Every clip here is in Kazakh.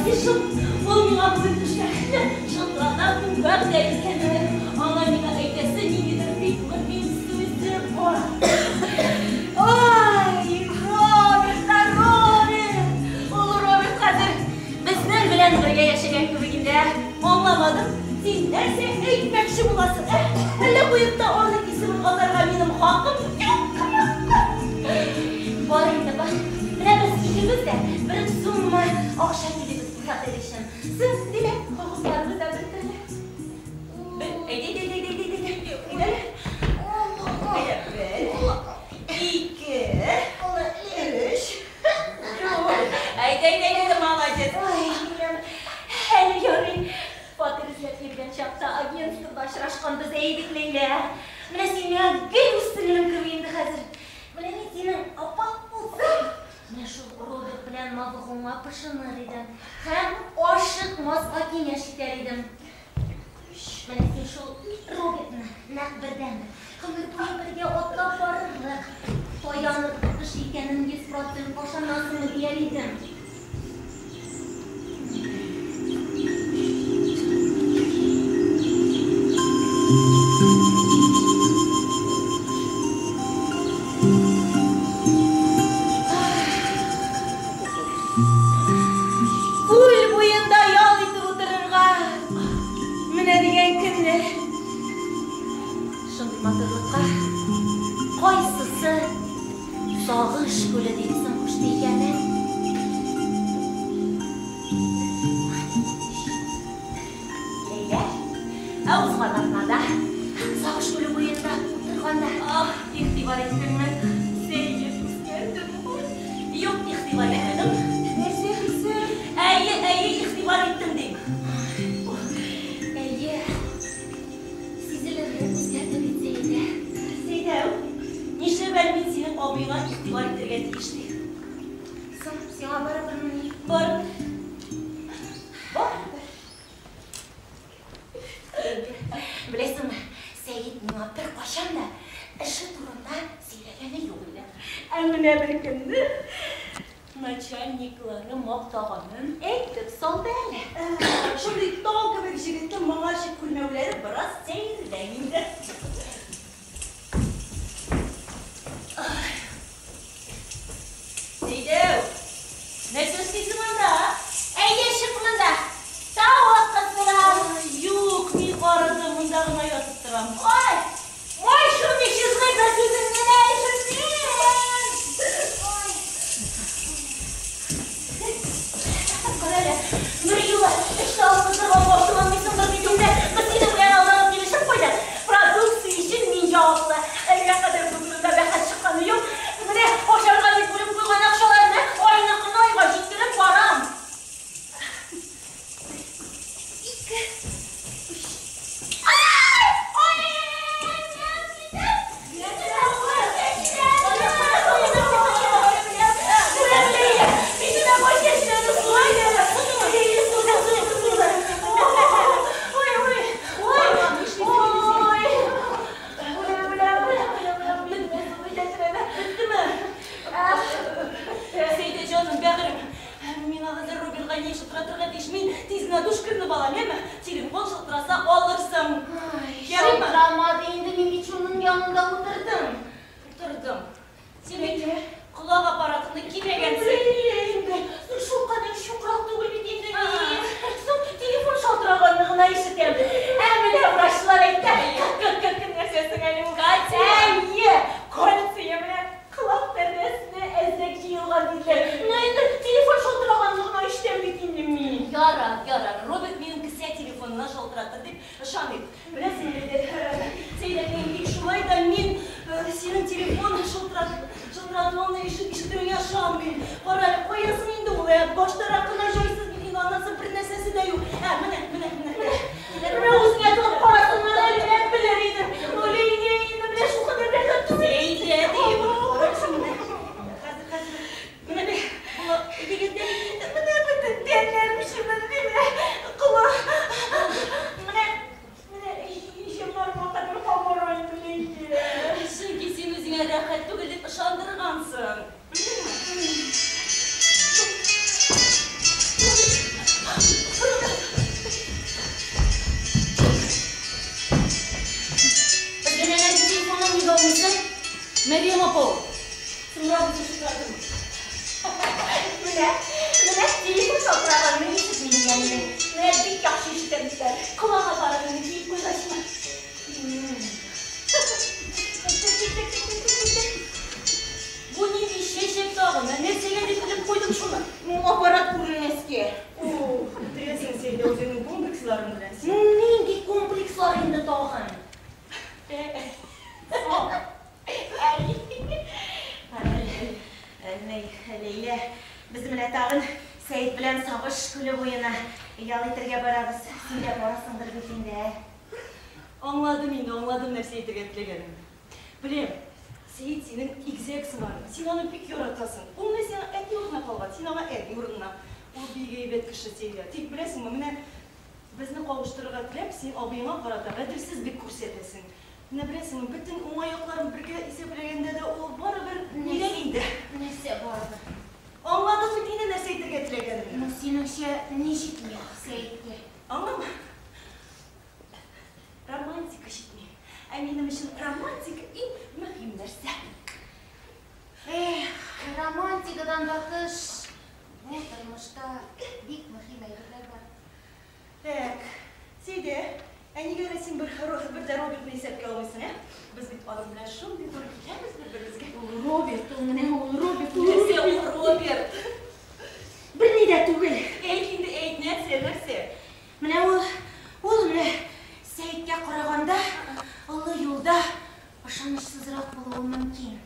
Azizim, ol mına bugün düşkəndə şıltıradan müqaq dəyirkəndə ana mına eydəsə nigidir bitmir sözü var. Ay, Robert, olur Robert Kadir. Bizler bilen birge yaşayan kübükünde anlamadım. Siz nerse eğitmekşi bulasın. Hele buyup da oradaki ismin kadarga benim hakkım yok. Var indi bak. Mine biz ikimiz de bir sunma akşam gibi biz muhat edişim. Siz demek hakkımlarımız da bir tane. İki, üç, Haydi молодец. Hele yarın Fatih İzzet'le çapta agentlikte aşıraşkan biz eğdikleyle. Mine senin gel üstünün kıvıyındı hazır. Mine senin apak olsun. Mine şu Robert bilen mavğuma pışınır idim. Hem aşık mazgaki yaşıklar idim. Mine sen şu Robert'ni nak birdendir. Kımır boyu birge otlap varırlık. Toyanır kış ikenin 100% boşanmasını diyer idim. Kul boyunda yol itip otururga mine degen künde şunday matırlıkka qaysısı sağış gülü deysin kuş deygeni. Eyler, ağızmalarına sağış gülü boyunda oturganda ihtibar ettim ben. Sevgi iskerdim. Yok ihtibar etmedim. Nesi kızım? Eyi ihtibar ettim deyim. Eyi sizileri iskerdim etseydi. Seydem, nişte ben senin abiyla ihtibar ettirgen deyişti. Sana barabır mı? Barabır. Bilesin mi? Seyit bana bir kaşan da işi durumda söylegeni yok idi. Emine bir gündü. Начальниклары мақтағанын әйтіп салды әлі. Шындай тал көбек жігіттің мағашы күлмеулері біраз сейілдәйінді. Сейдеу, не сөзсейсің анда? Әйе шық мында. Тау қысырам. Юқ, мен қарыды мұнда ғына ятып тұрам. Ой, шындай шызғайда сөзіңнен әйшірсен. Bir yıla işte almışlar boşluğun bizim bölümünde Mısır'ın uyan alanıp gelişip koydu. Produksiyon için mince oldu. Ne kadar bugününde ben çıkanı yok. Böyle hoşarga bir bölüm koygan akşalarını oynakını oyga jittirip varam. İki, üç. Telefon şıltırasa alırsın. Şıltıramadı indi ben hiç onun yanında oturdum. Demek kulak aparatını kim egensin? Şu kadar şükratlı bildiğimde neyim? Telefon şıltırağanlığına işiterim. Emine uğraştılar etti. Kık ne sesin elim kaç. Eyye! Koalitsiye bile kulak perdesine ezdekçi yılgan dinler. Neydi? Telefon şıltırağanlığına işiterim bildiğimde mi? Yarar. Robert benim kısa telefonuna şıltırattı deyip şanlayıp. Bilesin dedi. Seyletin şulay da men senin telefonu şıltıratmanla işitirin yaşamıyorum. Parayla koyasın indi olaya. Başta rakına joysuz bildiğin anlasın bir nesesi de yok. Mine. Mine uzun yatılıp parasını eline bileriydim. Öyle indi bile şu kadar rekatı. Seyde deyip. Hazır. Mine be. Digin deneyinde mine denlermişim ben değil mi? Kula. Mine. егеттер. Құлаға баратынды кейіп қойғашына. Bu ne bir şeşek dağına, ne segede kılıp koydum şunu. Aparat көрінеске. Бітіресің сен де өзіңнің комплексларын білесің. Ненге комплексlarında dağın? Лейле, біз міне тағын Сәйт білән сағыш күлі бойына ял етерге барабыз. Сен де барасыңдыр бетінде. Аңладым енді, аңладым нәрсе етерге тілегенім. Білем, Сәйт сенің игзексің бар. Сен оны пек yoратасың. Ол не сен әт орнына қалған, сен ана әт орнына. Ол бейге бет кіші Сәйт. Тек білесің ма, міне бізді қауыштырға тілеп, сен абайыңа қарата ғаділсіз бек көрсетесің. Міне білесің, bütün оңайықларын бірге есеплегенде де ол бары бір неге кейді. Nese vardı? Anladın mı yine ne seytir getirelim? Seninше ne житmiyor Seyit'e? Anladın mı? Romantika житmiyor. Benim için romantika en mühim нәрсе. Романтикадан да тыш бұл тұрмышта бик mühim әйберлер бар. Так, Сейде, әнеге сен бір Робертны есепке алмайсың, ә? Біз бит аның білән шундый туры кетеміз бір-бірімізге. Роберт, ол менен ол Роберт. Нәрсе ол Роберт. Бір не де түгел. Әйтінді әйт, нәрсе. Міне ол міне Сәйітке қарағанда ұлы юлда ышанышсызырақ болуы мүмкін.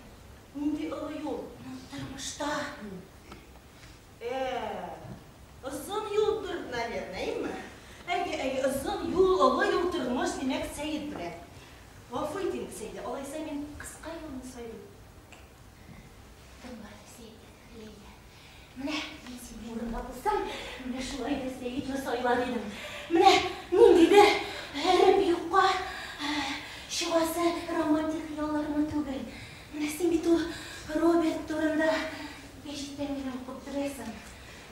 Нендей ұлы юл? Тұрмышта. Ұзын юлдыр, наверное, ме? Әге ұзын юл, ұлы юл тұрмыш демек Сәйіт біле. Вафы етіңді Сәйді, олайса мен қысқа юлны сөйлейм. Тыңдар Сәйіт, Лейля. Міне, мен сен орынға болсам, міне шулай да Сәйітні сойлар едім. Міне, нендейді әрі бүйіққа шығасы романтик яларына түгіл. Міне сен бит ол Роберт турында ешітпен оқып тұресің.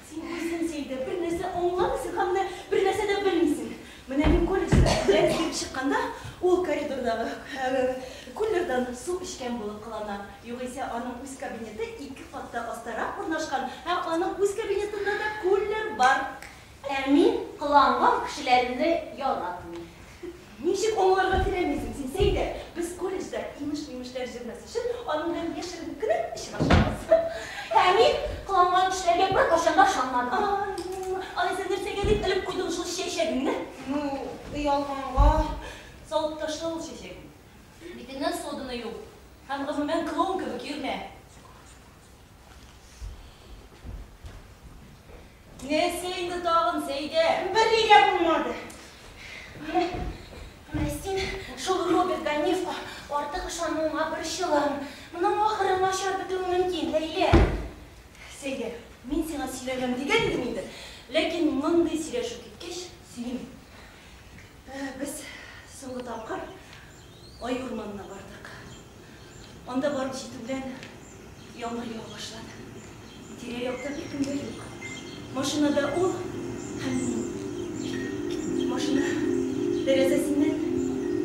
Сен өзің Сәйді, бір нәрсе оңламысың, қамда бір нәрсе де білмейсің. Міне мен колледжда дәріс беріп шыққанда, ол коридордағы кулердан су ішкен болып қалана. Yo'g'isa аның өз кабинеті 2 қатта астарақ орнашқан, һәм аның өз кабинетында да кулер бар. Мен қыланған кішілерімді яратмын. Нешік оңларға тіремейсің сен Сәйді? Біз колледжда иміш-миміштер жүрмес үшін, аның бәрін ешірін күніп іші башламыз. Мен қыланған кішілерге бір қашанда шанмадым. Алайса нәрсеге дейіп іліп қойдың жыл шешегіңді? Ұялғанға Салып ташла ол шешегің. Бетіңнен содыны юл. Һәм қызымен клоун кебек йөрмә. Не сенді тағын Сәйде? бір неге болмады. Міне сен шол Роберт Ганевқа артық ышануыңа бір шылым. Мұның ақыры нашар бітуі мүмкін, Лейле. Сәйде, мен сеңа сөйлегем деген демейді. Ләкин мұндай сөйлешу кеткеш, сөйлеймін. Біз соңғы тапқыр ай орманына бардық. Онда барып жету білән яңғыр яуа башлады. Тирә-яқта бір кімдер юк. Машинада ол һәм мин. Машина тәрәзәсеннән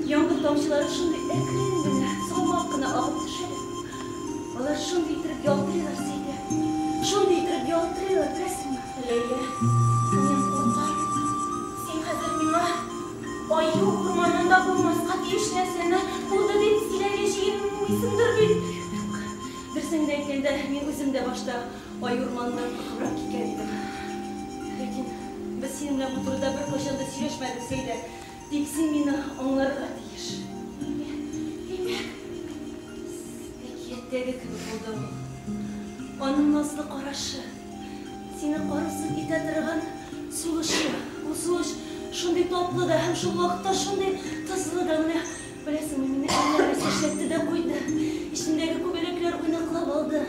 яңғыр тамчылары шундай әкрен генә, салмак кына агып төшәләр. Алар шундай итеп ялтырыйлар Сәйдә. Шундай итеп ялтырыйлар, беләсеңме? Лейле, мен қорқам. Сен қазір миңа аю орманында болмасқа тиеш нәрсені болды деп сөйләгешегін мисыңдыр бит. Дұрысыңды әйткәндә, мен өзім де башта ай орманынан қырқыбырақ кеткен едім. Ләкин біз сенің белән бу турыда бір кашанда сөйләшмәдек Сәйдә. Тик сен мені аңларга тиеш. Әкияттәге кебек булды ул. Аның назлы карашы, сені қарысып итә торган сулышы. Ул сулыш шундай татлы да һәм шул вакытта шундай тызлы да. Менә беләсеңме, мине әллә нәрсә эшләтте дә куйды. Ишемдәге күбәләкләр уйнаклап алды.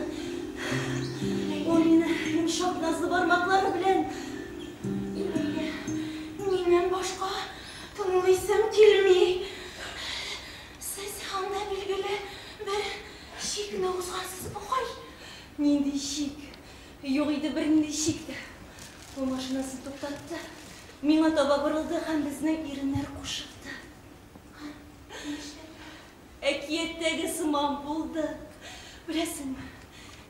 Ул мине йомшак назлы бармаклары белән Миннән башка тыңлыйсым килми. Сез анда билгеле бер шикне узгансыз бугай. Нинди шик? Юк иде бернинди шик тә. Ул машинасын туктатты. Миңа таба борылды һәм безнең иреннәр кушылды. Әкияттәге сыман булды. Беләсеңме,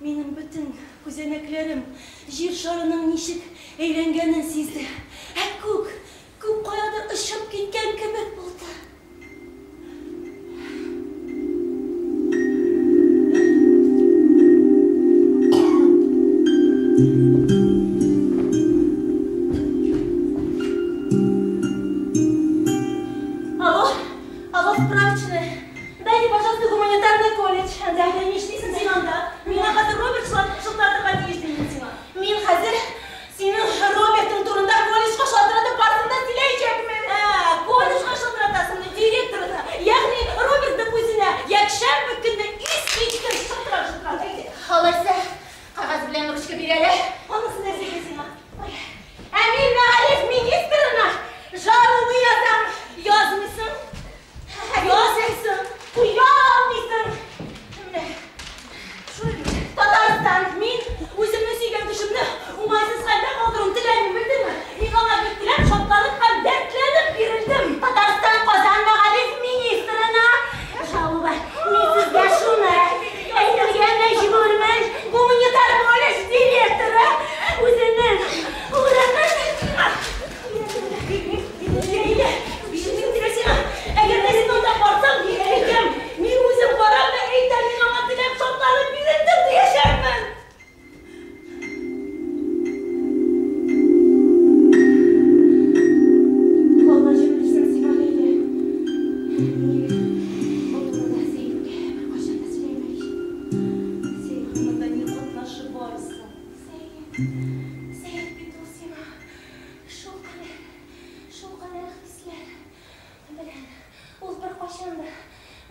минем бөтен күзәнәкләрем җир шарының ничек әйләнгәнен сизде. Күк каядыр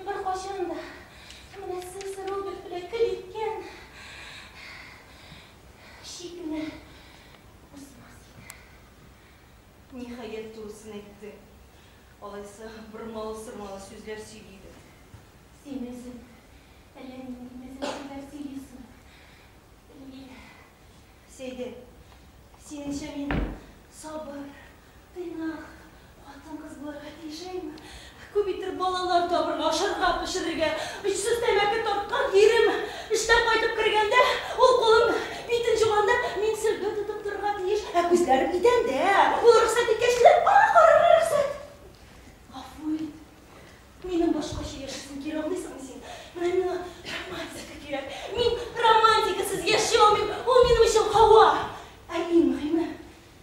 Barkoşanda. Mine sır Robert bile kılitken. Şikne. Nihayet doğrusunu etti. Olaysa bırmalı sırmalı sözler söyleydi. Semizin. Ellerin sözler söylüyorsun. Seydi, senin şemin sabır, tıynak, Atan kız bu arada diyeceğim. Kübittir balalar tabırga, şırga pişirirge, içsiz temeki tortkan yerim. İşten kaytıp kırganda, ol kolum bitin çıkanda, men sırgı tutup turga diyiş. Gözlerim giden de, bu rıksatı keşiler bana karar rıksat. Afuy, benim başka şey yaşasın ki anlıysan sen. Benim romantika gerek. Men romantikasız yaşayamıyorum. O benim işim hava.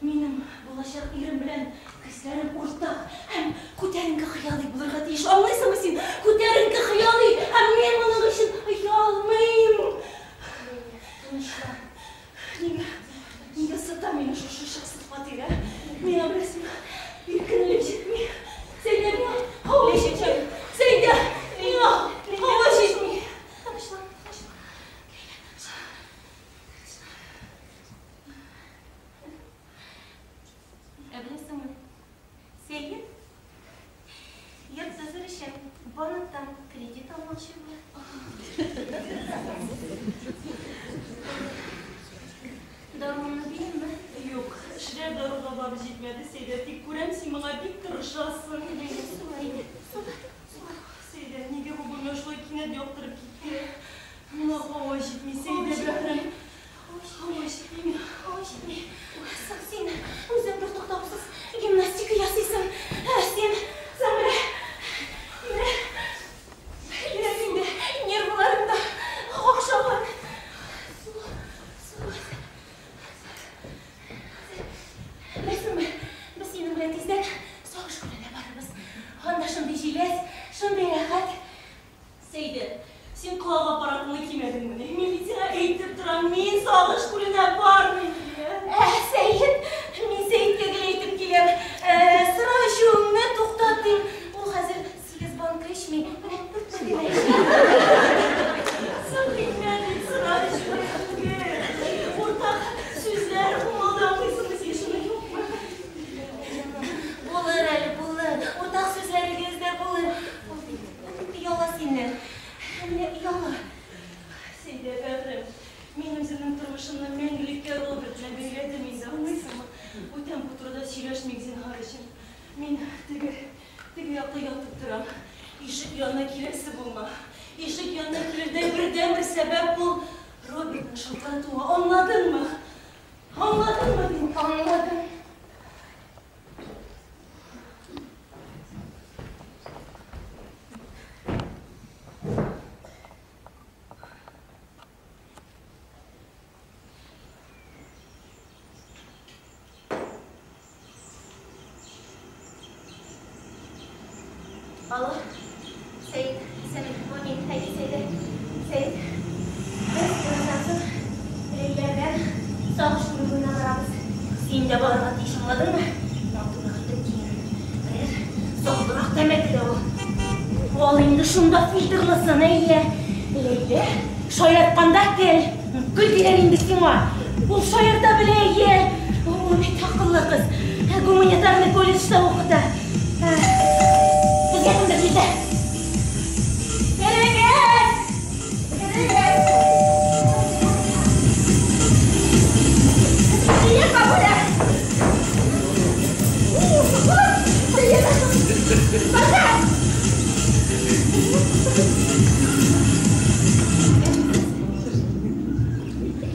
Benim bulaşak yerim bilen kızlarım ortak. Hem kuterenki hayali bulurga diyiş. Anlıysan sen. Kuterenki hayali. Hem men bunun için hayalmayım. Tunuşla. Nega satan meni şu şaşıksız fatira. Men abresim. Bir kınılacak mı? Sen de hava şişecek. Sen de hava şişecek. Tanışlan. Bilirsin mi? Sevgin, yurt sözür için banktan kredi almışım var. Darmanını bilin mi? Yok, şirer darıda babı jetmedi. Seyde, tek kurem sen bana bir tırışasın. Seyde, nege bu bölmeşle kine yokturup gitti. Buna hava jetmeyi, Seyde bırakırım. Hava jetmeyi. Sen özüm bir toktavsız gimnastika yasıysın. Sen yüreğimde, nervlarımda okşaman. Bilirsin mi? Biz senin bilen tezden soğuş kulüne barımız. Onda şunday jilet, şunday rahat. Seydi, sen kulak aparatını kimedin mi? Militine eğitip duran men soğuş kulüne barmayım diye. Seyit, men Seyit'e eğitip gelem. Sıra şunne toxtattım. O hazır siz banka işmi. Sen bilmedin sıra şunne. Ortak sözler umaldan kızımız yaşını yok mu? Bulur Ali, bulur. Ortak sözleri gözde bulur. Yola seninle. Yola. Seyde Bedrim, benim senin turmuşumda menglikler Robert'le belirledemeyiz. Anlıysan mı? Bu tempoturda söyleşmeksin harışım. Men tege yakta yatıp duram. İşik yanına kiresi bulma. İşik yanına kireden bir sebep bul. Robert'ın şıltığı anladın mı? Anladın mı? Anladım. Alo, Seyit, senin haydi Seyit. Nasılsın? Evlerden sağış grubuna varız. Sen de bana ateş anladın mı? Altına kıtıp giyin. Soldurak demedi de o. Oğlum dışında filtrlasın Eyle. Eyle, şayartkanda gel. Gül diren indirsin var. Bu şayarda bile gel. O ne takıllı kız. Gumanitarный колледж'de okudu. Biz yakında bize. Gelin. Sinyal babaya.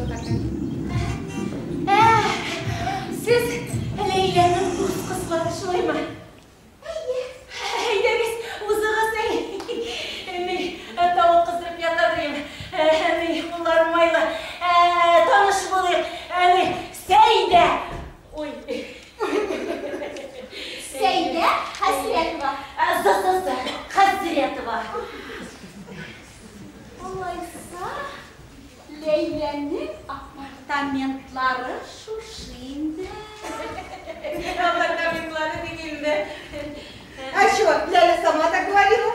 Bakın. Siz Leyla'nın kızları şoyma. Haydi biz uzağız tavuk kızdırıp yatadırayım. Bunlar mayla tanışıp olayım. Seyde. Oy. Seyde hasreti var. Zı. Hasreti var. Olaysa Leyla'nın apartamentları şu şimdi. Apartamentları degildi. А что, Ляля сама так говорила?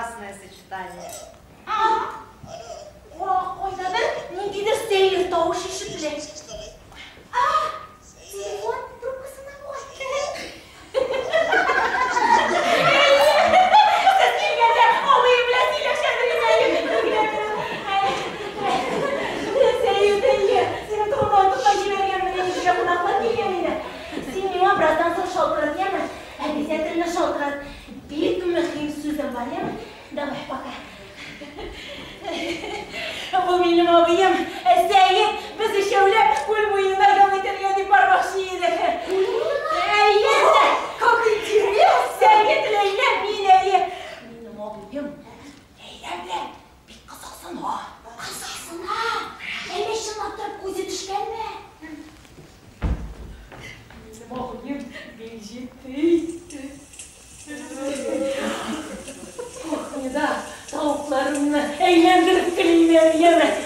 Прекрасное сочетание. Oyda bir nindidir seyir tavuş işitli. Telefon trubkasına koy. Siz gelgende olayı bile sileşendirin. Seyir değil. Seni torundan tutma jibergen beni yüzüge kulaklar gelgeniydi. Sen bana birazdan sonra şaltırat yeme. Hadi sen tırına şaltırat. Bir gün mühim sözüm var yeme. Davay baka. Bu benim abim. Seyit bizi şöyle kul boyuna gömetirgeni parmakşıydı. Eyyende kakıtırıyor. Seyit Leyla mineyi. Benim abim. Leyla bir kızasın ha. Kızasın ha. Eme şınlattırıp gözü düşken mi? Benim abim bencildi. Korkmuyor tavuklarımla eğlendirip kılıyım yeme.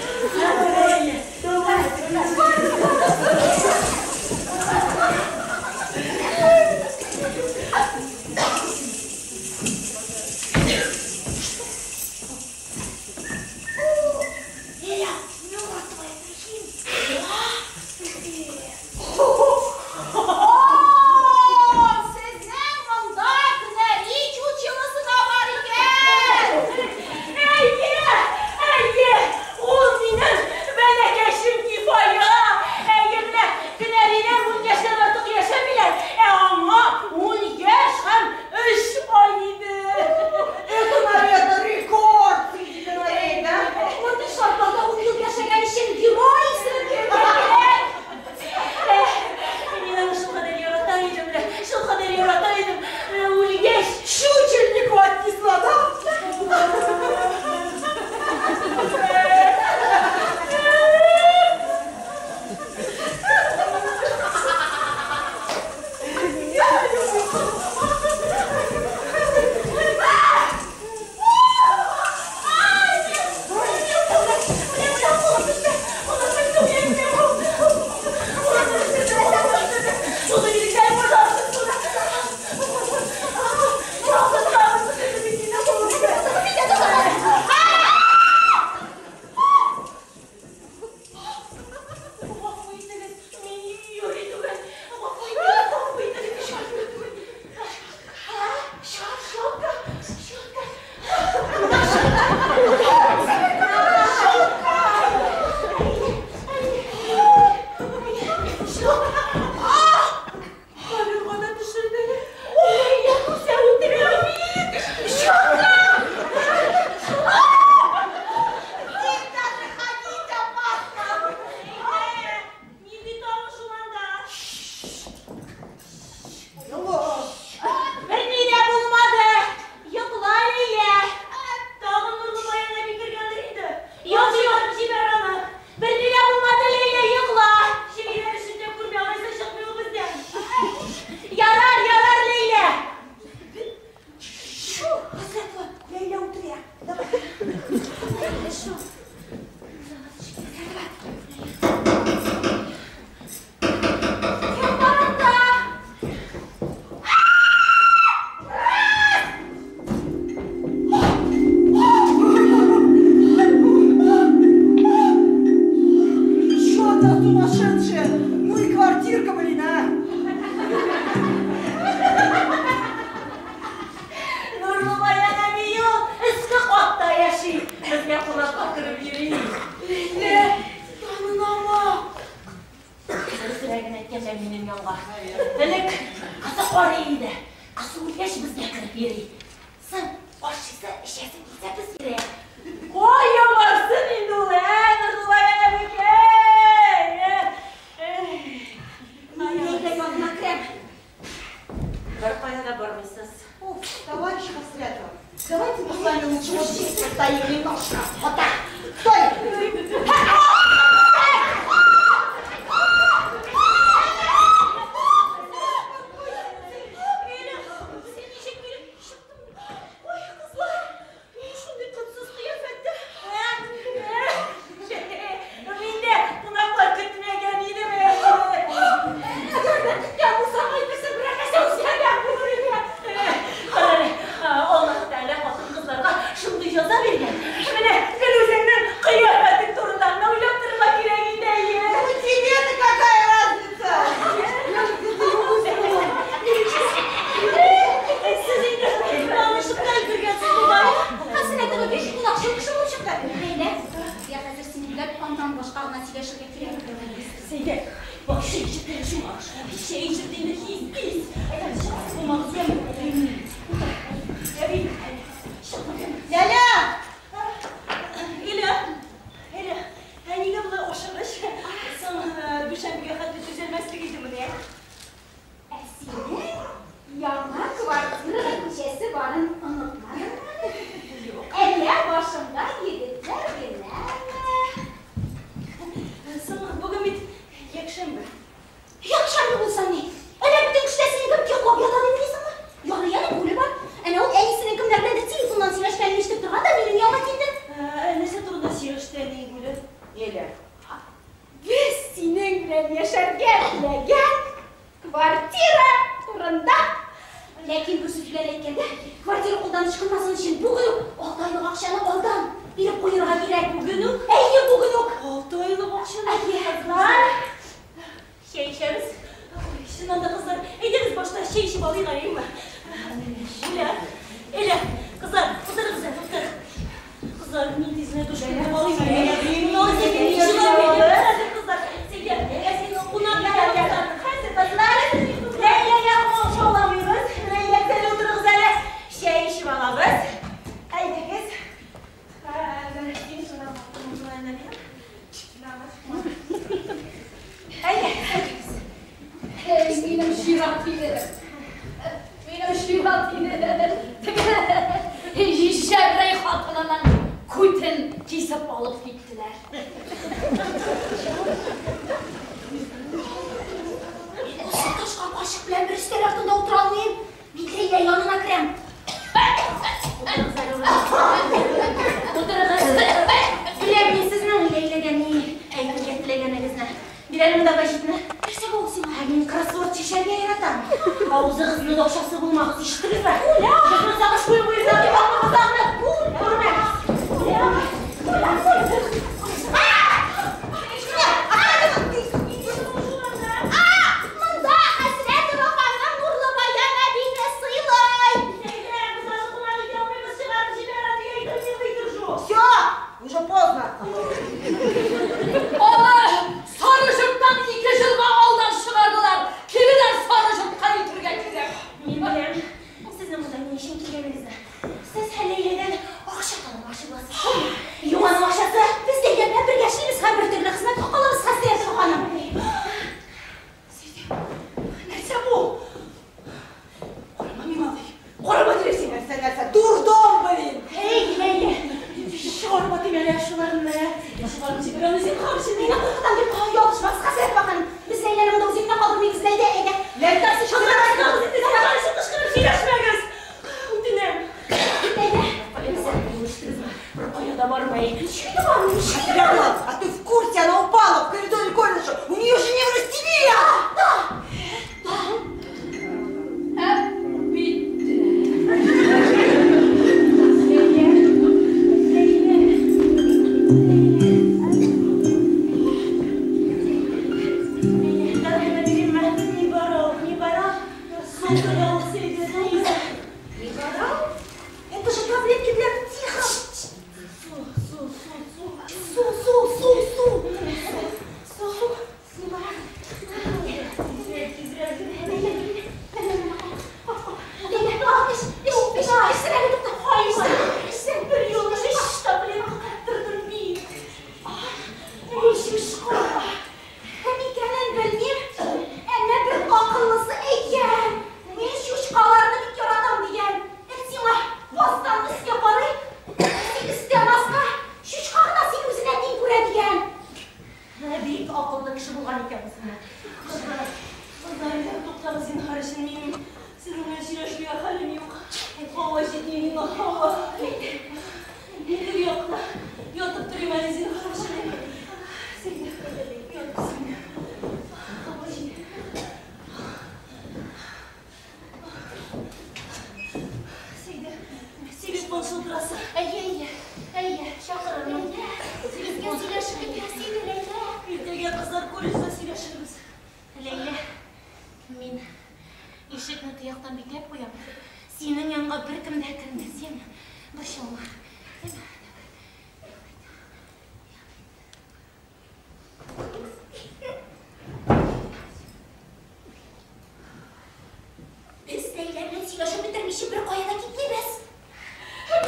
Давайте мы с вами лучше вот здесь постоим немножко. Вот так. Стой! Please. Şahsı bulmamız yemin. Evet. Leyla! Hele. Hani ne bula oşarış? Son düşenbige hatta düzelmezlik idi mi ne? Esine, yanma kvartira köşesi varın unutmayın. Eller başımda yedikler günler. Son bugün bir yakşambe. Yakşamda bulsam ne? Eller bütün küştesini kıp yok yalan ediyorsun mu? Yalı yani böyle var. Hani o en iyisinin kımlarına da telefondan siyaşlanmıştık durğa da benim yama kendin. Nese turunda siyaştı ne böyle? Leyla. Biz seninle yaşarken kvartira turunda. Lakin bu süfler etkende kvartira koldan çıkılmasın için bugün 6 aylık akşamı oradan bir kuyruğa gerek bugünü. Ey bugün yok. 6 aylık akşam. Kızlar. Şey içeriz. Şundan da kızlar. Ederiz başta şey işi balayı arayayım mı? Ele. Kızlar. Kızlar bunun dizine düşkünü balayı arayayım. Ne olacak? İşler verin. Kızlar. Senin okunan bir yer. Kızlar. Leyla yapma olamıyoruz. Leyla sen otur kızlar. Şey işi balamız. Haydi kız. Haydi. Benim şiratine. Şevrey hatırlanan kuyten kesip alıp gittiler. Sen taşkan kaşık bilen bir ister altında oturalmayayım. Bir Leyla yanına krem. Bilebilirsiniz mi Leyla'dan iyi? Eğlenceli Leyla'nızla. Bilerim de başına. Neyse olsun. Benim krasvort çeşerge yaratan. Ağzı hızlı doşası bulmak iştiriz var. Kızını sakış buyur. Bakma kızağına. Mında hasret bakanın nurlu bayana bine sığılay. Все, уже поздно. Onu sarıcıktan 2 yılga aldan çıkardılar. Kimiler sarıcıktan itirgettiler. Bilmem. Sizin burada ne işin ki yeminizde? Siz Leyla'dan akşatalım aşılasın. Yuvanın aşağısı biz de gelmeye bir geçtiğimiz her bir türlü kısmet tokalımız hastayası hanım. Neyse bu. Koruma mimalı. Koruma diyorsun. Neyse. Durdum benim. Hey Leyla. Şorba demeli şuların ne? Şuların çıkıranızın karşında. Yine korkudan bir kahve alışmaz hasret bakalım. Biz Leyla'nın da uzunluğuna kaldırmayız Leyla Ege. Leyla Karışık kışkırıp şeyleşmeye göz. Dinlerim. Leyla. Sen bulmuştunuz mu? Buraya da varmayın. Şimdi varmış. Рядом, а ты в курсе, она упала в коридоре колледжа. У нее же неврастения! Hep bitti. Это же таблетки для тихо. Büyük akıllı kişi bulgan ikemizin. Kızlar, doktor zinhar için benim sizinle şireşliğe halim yok. Hava ciddiğinin hava. Nedir yok da? Yatıp durayım hani zinhar için. Seni yat kızım. Hava ciddi. Seydi konsultrası. Ey, şakırım. Biz gözüyle şıkıp yasıydı Leyla. Ertege kızlar kolisle sileşiriz. Leyla, men eshikni tuyoqdan beklab qo'yaman. Sening yanına bir kim de kirmasin. Boshimga. сөйлешіп бітірмейші бір қояда кетмейміз.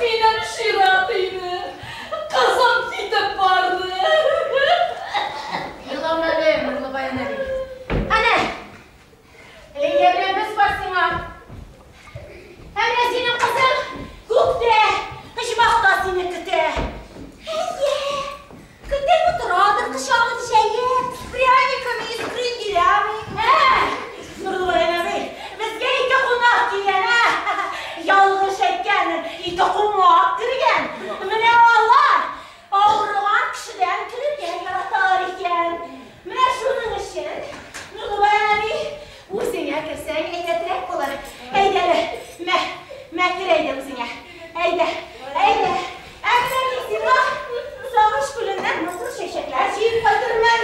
Benim şiratıydı. Kazam gidip vardı. Yılama be, mırlı bayan abi. Ana! Elinde birimiz var sana. Hem de senin kızın Gukte. Hışmakta seni kıte. Heye! Kıte bu turadır kışağı dişeyi. Pryanikami iskrin gilami. Nurlu bayan abi. Bizge iki konak giyen ha. Yalgış etken, iti kumak girgen. Mine Allah! Ağırlığan kişiden kilirgen, yaratar iken. Mine şunun için. Nurlu bayan abi. Uzine kirsen eyletirek olur. Eydeli. Mehtir uzine. Eyde. Emre bizim var. Savaş gülünden mısır çeşekler çiğip batırman.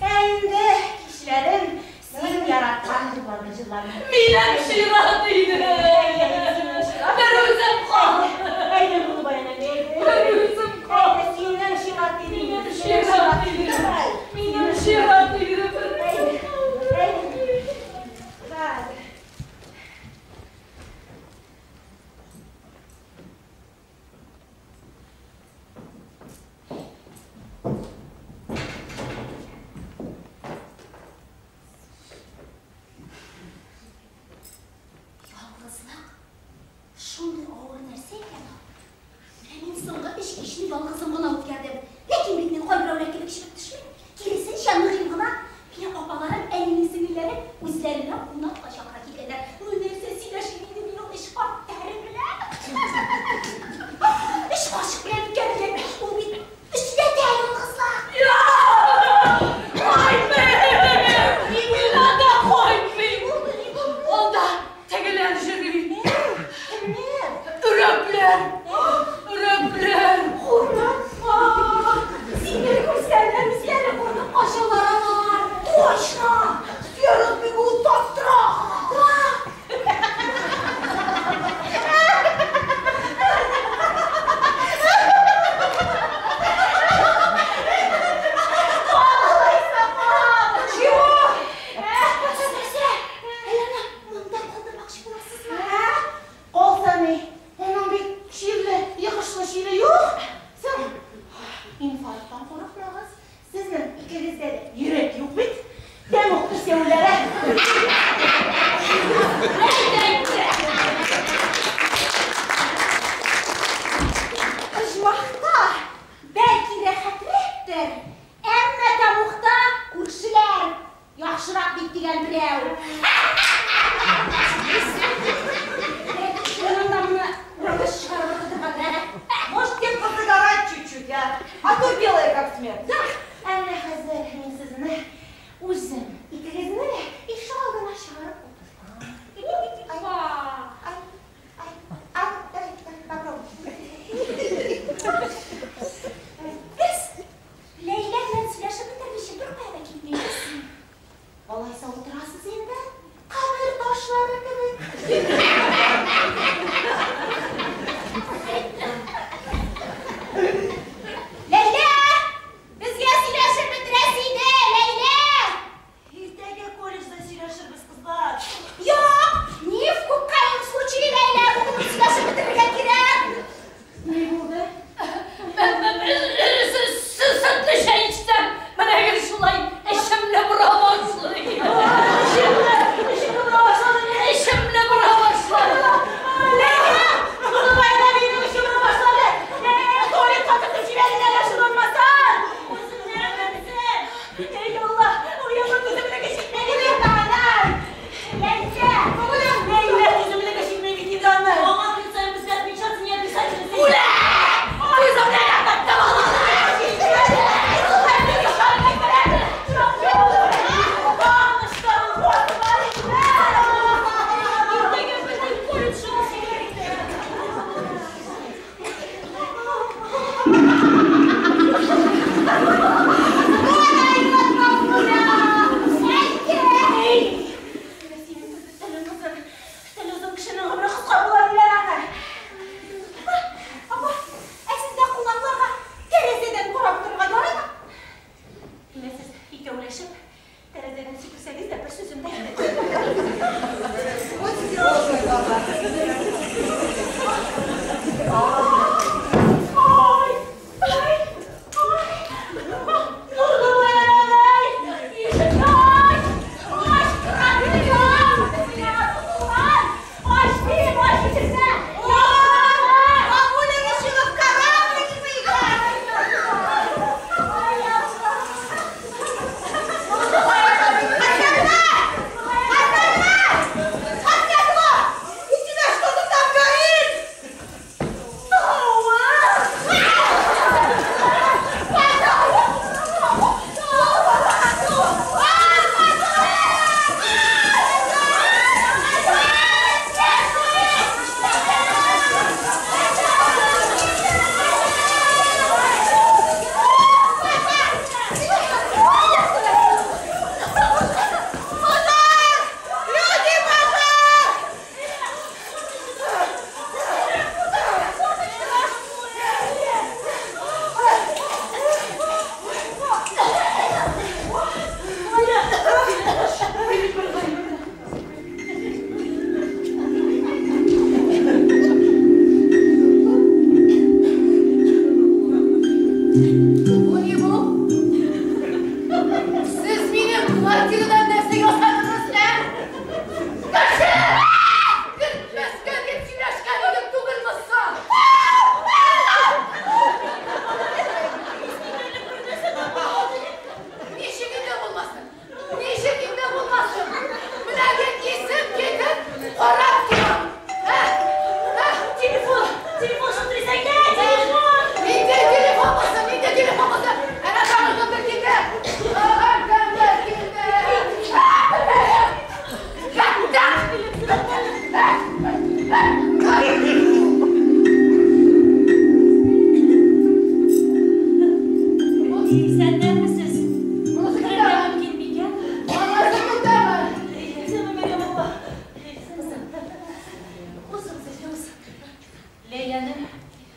Endi kişilerin sin yaratan kullanıcılarını. Benim şiratıydı. Ben özüm kaldım. Eyde bunu bayanan eyde. Ben özüm kaldım. Eyde sinden şirat dediğin. Benim şiratıydı. Benim şiratıydı. Eyde. Hadi. Yalnızlık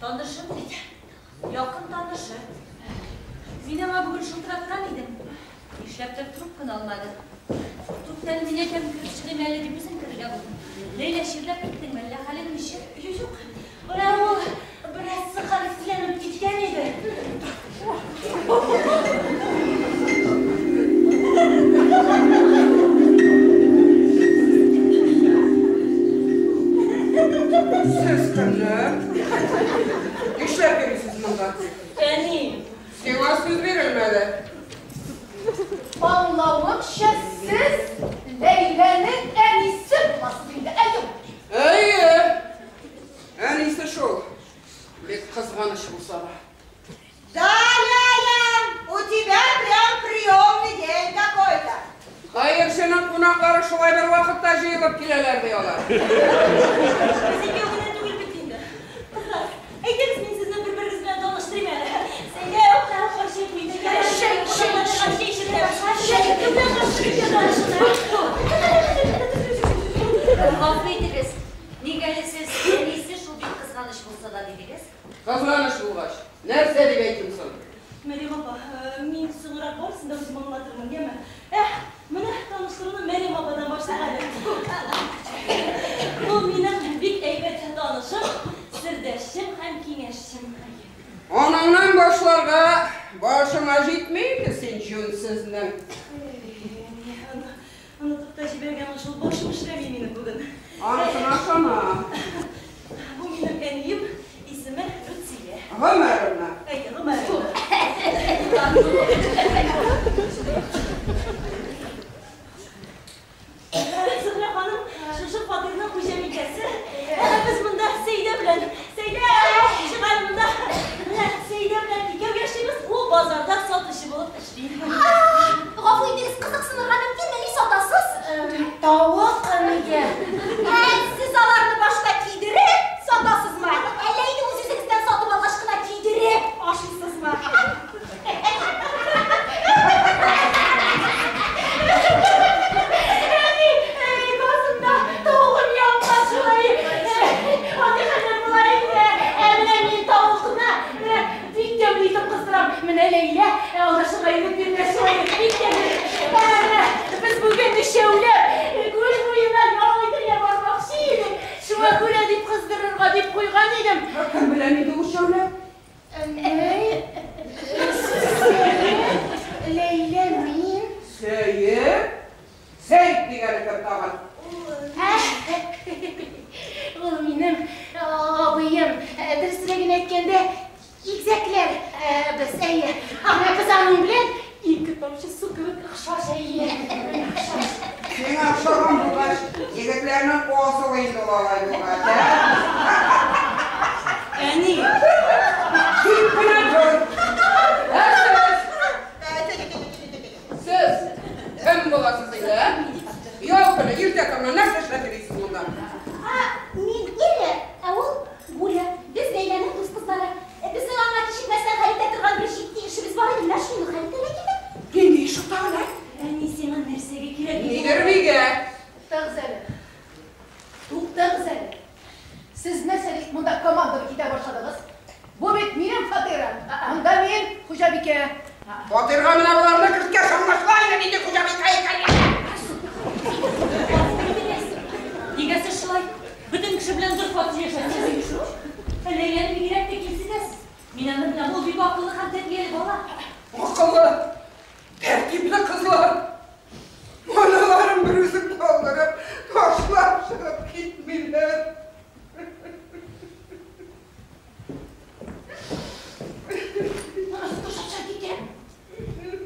Tanışım dedi. Yakın tanışı. Minema bugün şıltıratkan idim. İşleptir trupkın almadı. Truptan minekem kırışçılı melledimizin kırıga buldum. Leyla şirlep gittin melle halin işi. Yok. Bravo. Biraz sıkarı silenip gitken idi. Siz kızım. İşler görüyorsunuz bunda. Benim. Sana söz verilmedi. Anlamışsınız. Leyla'nın en iyisi bulmasıydı. İyi. En iyisi şu. Bir kızganış bulsa da. Да, Ляля, у тебя прям приемный день какой-то. Hayır, senin konakları şulay bir vakitte jıyılıp gireler diyorlar. Sen yoluna tüyül bittiğinde. Kızlar, eydiniz min sizinle birbirinizle tanıştırayım yani. Sen de o kadar hoş etmeyin. Afiyetiniz. Nigeli siz en iyisi şu bir kızganış bulsa da dediniz. Kızganış bulgaç. Nerede diyeceksin? Meryem abla, min sığırak varsın da bizim anlatırmın değil mi? Mene tanıştırını Meryem abladan başlayalım. Bu benim bir eybet tanışım, sırdaşım, hem kengeşim. Onunla başlarga başına gitmeydi sen cünsüzden. Unutup da jibergen aşıl boşum işlemeyim benim bugün. Anasına sana. Bu benim en iyim, ismi Lütfiye. Ömer'ine. Ey Ömer. Zıhra Hanım, şu fakirinin kuşemikesi. Biz bunda Seyde bilen, çıkarımında Seyde bilen dikkat geçtiğimiz o pazarda satışı bulup işleyin. Gafı idiniz kızık sınırlanıp girmeli satasız. Tavuk kanıge. Siz alarını başta giydirip satasız mı? Elleydi bu yüzünüzden satıp Allah aşkına giydirip aşısız mı? Mine Leyla, anlaşılan ayırıp bir neşe oynup bitmedi. Biz bugün işevler, gül boyuna yağıydır ya varmak şeydi. Şuna gül edip kızdırırga deyip koygan edim. Kim bilen idi bu şöyle? Leyla min? Seyit digeri kaptağın. Oğlum benim abiyim, bir süre gün etkende yüksekler biz iyi. Kızanın bilen iki tomçu su kırık akşaş iyi. Sen akşamın bulgaç, yigitlerinin qoğası oyun dolalay bulgaç. Yani? Türküne dön. Siz kim bulasınız ile? Yok öyle, irtekimle nasıl işletirsiniz bundan? Min gele, avul, buraya, biz Leyla'nın kız kızları. Bizim anlat işitmezsen halite durgan bir şey işimiz var idi. Şunu halite ne gibi? Kendi işi tağına. Yani senin nersege kirek. Nedir bige? Tağzeli. Tağzeli. Siz neselik bunda komando gide başladınız? Bu bit benim fatiram. Bunda ben Hoca Bike. Fatırgamın ablarına 40 yaş anlaşmayla dedi koca bir kayık. Yigesi şılay, bütün kişi bilen dur fatih yaşayacağız. Leyla'nın bir girek de kimsiniz? Minan'ın bilen bu büyük akıllı hem tepkiyeli bala. Akıllı, tertipli kızlar. Manaların bir üzüm kaldırıp taşlaşıp gitmiler. Nasıl koşacak gitti?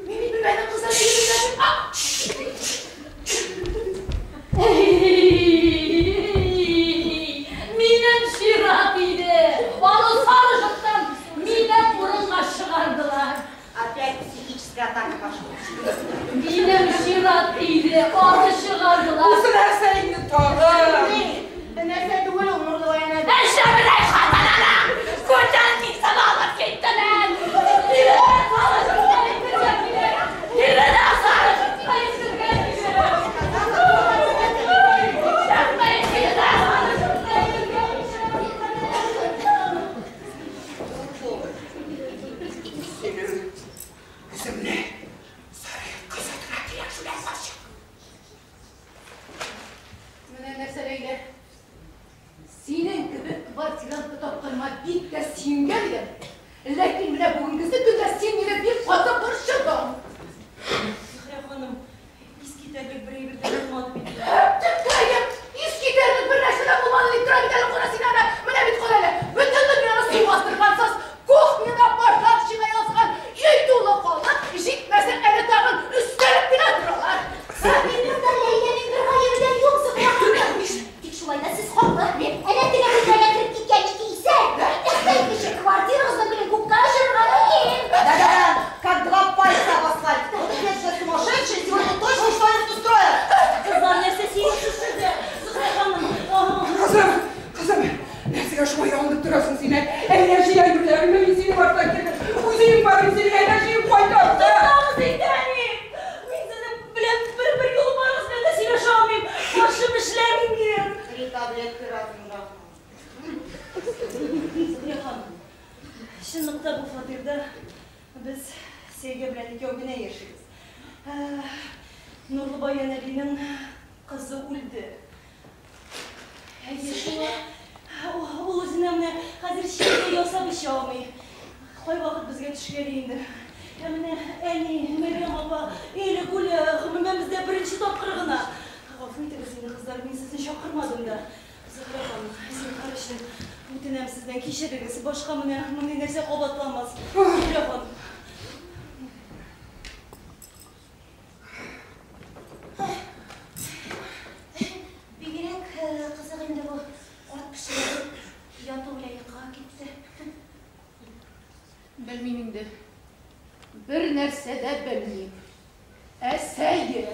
Mimi bir benim kızına yürümedim. Minem şirafiydi. Onu sarıcıktan minem burunla çıkardılar. Опять психическое İlk sen geldim. Lakin bile bugünküsü günde sen yine bir fazla barışırdın. Zühre Hanım, İskiterlik birey bir de olmadı bir de. Tıkkayım. İskiterlik bir neşede bulmanın iktira gidelim kurasıyla. Mene bit kolele. Bütün dünyanı su bastırmansız. Kuhnina başlar şine yazgan. Yeyduğla kaldı. Jitmesin eli dağın. Üstelik bile duralar. Sen benim de Leyle'nin bir hayırdan yoksa bırakılmış. Dik şulayda siz hopla. Elektriğe elektrik gitkenlik ise. Ekmeği kvartirozda bile kukkaşır ранее. Да-да-да, как два пальца об асфальт. Вот если сумасшедший, сегодня точно что-нибудь устроит. Kızlar neyse seyirsiz size. Zühre Hanım. Kızım, nesine şu ayağını durasın Zinet? Enerjiye yürüyebilmem izini var da gelir. Uzayım var izini, enerjiyi koydu. Tamam Zeydani. Ben sizin bilen bir yolum arasında da sileşamıyım. Başım işlemeyeyim. 3 таблетки разума. Zühre Hanım. Şınlıkta bu fatirde biz sevgi bilen ikövgüne yaşayız. Nurlu Bayan Ali'nin kızı öldü. Ул өзіне міне қазір шешеге ұқсап іше алмай. Қай уақыт бізге түшкелі енді. Міне Әни, Мәриям апа, Елі Гүлі, өмірімізде бірінші тапқырғына. Ғафу етіңіз енді қыздар, мен сізді шақырмадым да. Зухра ханым, сен қарашы, өтінем сізден кешіріңіз, башқа міне мұндай нәрсе қабатланмас. Зухра ханым. Бигерәк кызык инде бу ат кешеләр яту белән йокыга китте. Bilmeyim indi. Bir nerse de bilmeyim. Seyit.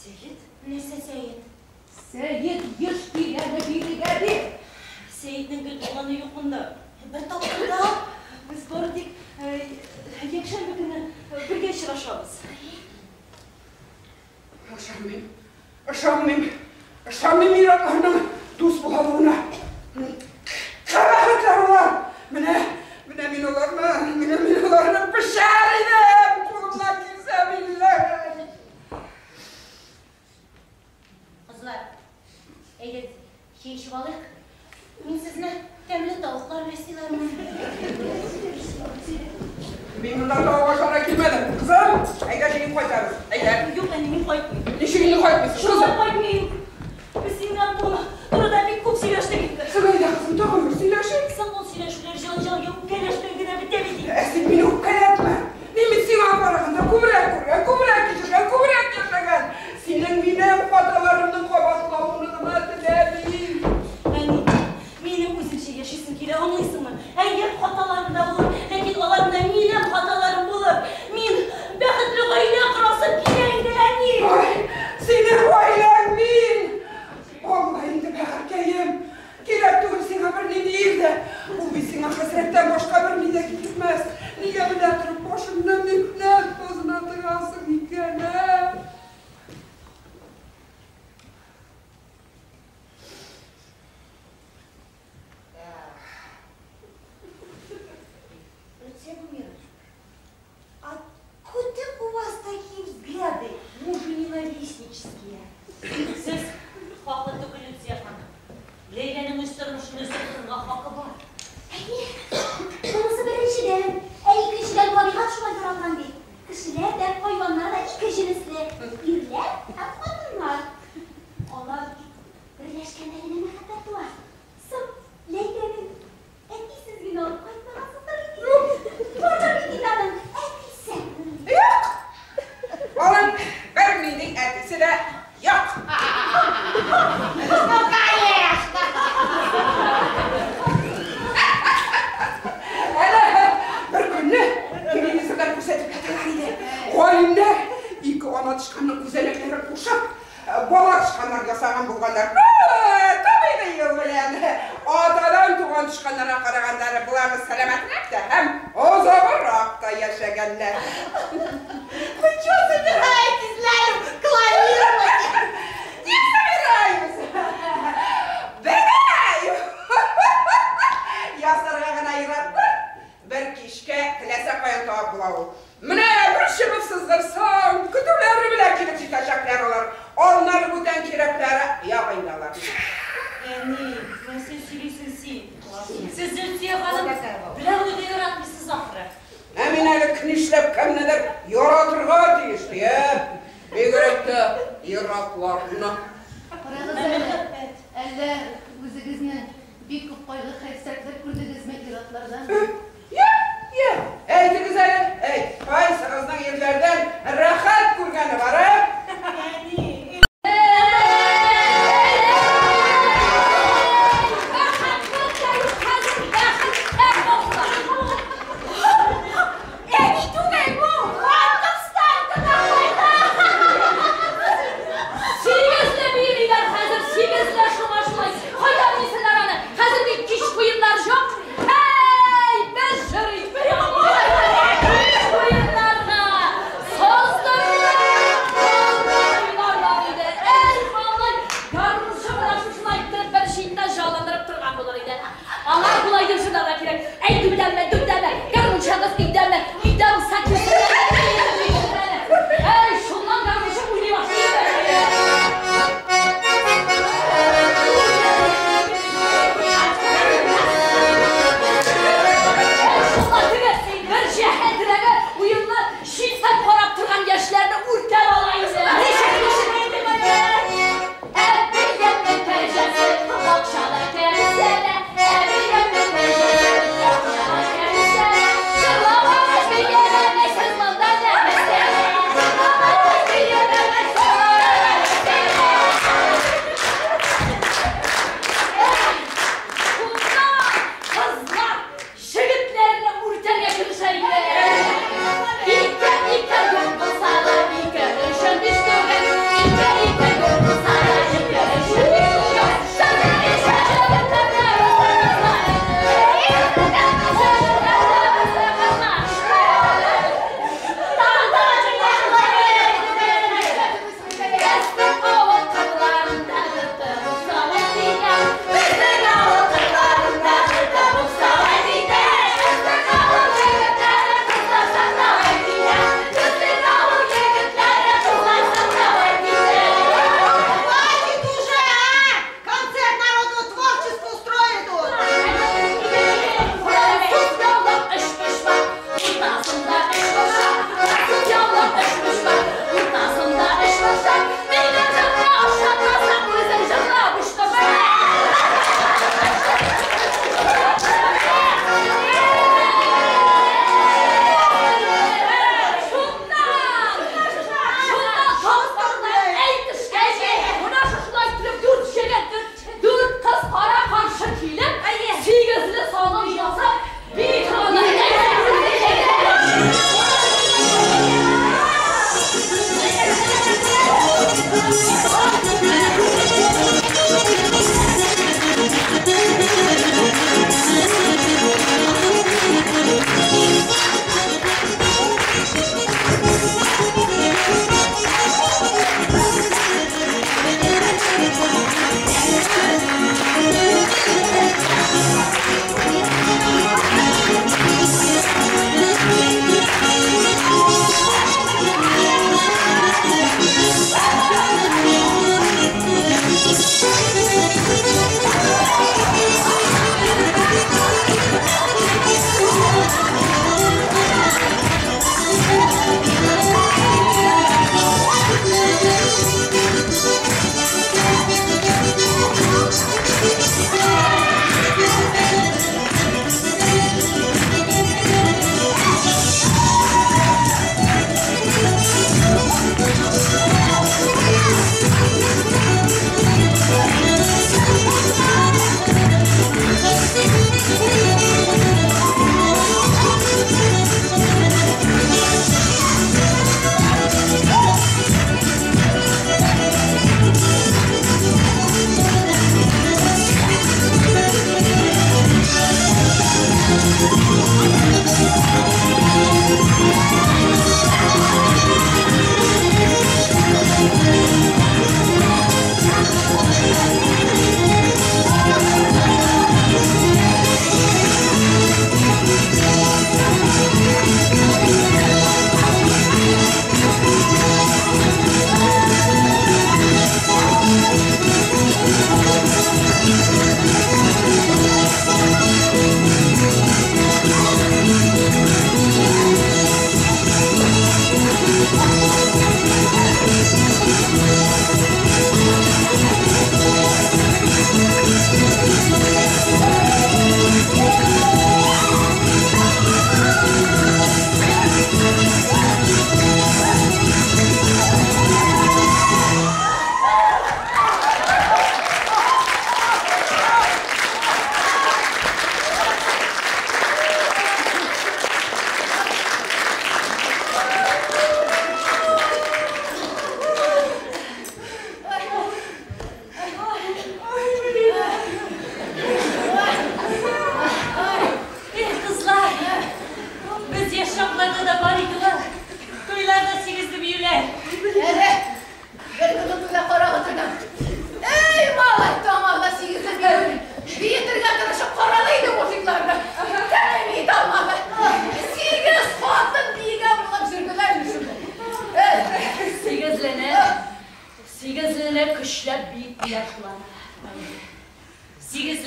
Seyit? Нәрсә Сәйет? Seyit yış bilene biri geldi. Seyit'in gül olanı yok bunda. Бер тапкырда Biz bari tek yakşanbı günü birge işraşabız. Şamim İran'ın dus buhalığına. Karahatlar var. Mine minolarını pişerinem. Kulumlar kimse bilirler. Kızlar, әйдәгез, чәй ішеп алайык. Мин сезне тәмле тавыклар бәслиләрмен. Ben bundan daha başlara girmedim. Kızım, ayda şeyini koyarız. Ayda. Yok annemin koymayayım. Ne şeyini koymasın kızım. Şuna koymayayım. Biz seninle bunu burada bir kop sileştik. Sıgayda kızım, tamam sileşin. Sen o sileşler can yok keleşlerine bir demedin. Esin beni ukkalatma. Nimitsin aparağında kumrak geçirgen. Senin benim fatalarımın kabatlarını kımatı değil. Yani benim üzümce yaşasın ki anlaysın mı? Eğer hatalarım da olur, lakin olarım da benim hatalarım olur. Ben bəxtli aile qırasım kiləydi anne. Ay, senin ailen min. Vallahi indi bəxərkəyim. Gerek değil sana bir ne değil de. Bu bizim hasretten başka bir ne de gitmez. Niye bir de durup başımda müknet bozuna tıkansın hikayeler. Откуда у вас такие взгляды мужененавистнические? Siz haklı tükülün Zeyhan. Leyle'nin üstürmüşünü zıkkınға hakkı var. Әйе, bunысы беренчедән, икенчедән табигать шулай таралган ди. Кешеләр дә, хайваннар да ике җенесле. Ирләр һәм хатыннар. Алар берләшкәндә генә мәхәббәт туа. Соң Ләйләнең әтисез генә алып кайтмагансыздыр инде. Барча бит инанın әтисе. Yok. Onun vermediğin etisi de yok. Bir günü kimini kadar kusetip yatalarıydı. Koyunda iki ona çıkanın güzellikleri kuşak, bala çıkanlar yasağın bulganlar. Tabii de yıl bilen. Atadan tuğan çıkanlara karaganları bularını selametler de hem o zamanrakta yaşaganlar. Вы что собираетесь, Лялю, клонировать? Не собираюсь! Берейim! Ясырға ғана айратты, бір кешке тілесе қойын тауып бұлауы. Міне бір шыбып сыздырсам, күтулері біле келіп жеташақлар олар. Onları бұдан кереклері яғайналар. Yani ben siz söyleysin sen. Siz Zülfiye Hanım biravni de yaratmışsınız ahırı. Әмин книшләп кемнедер яратырга тиеш, я. Бигрәк тә иракларны. Карагыз әле. Әллә үзегезне бик күп кайгы хәсрәтләр күрдегезме иратлардан? Я. Әйтегез әле. Әйт. Кайсыгызның ирләрдән рәхәт күргәне бар, Siz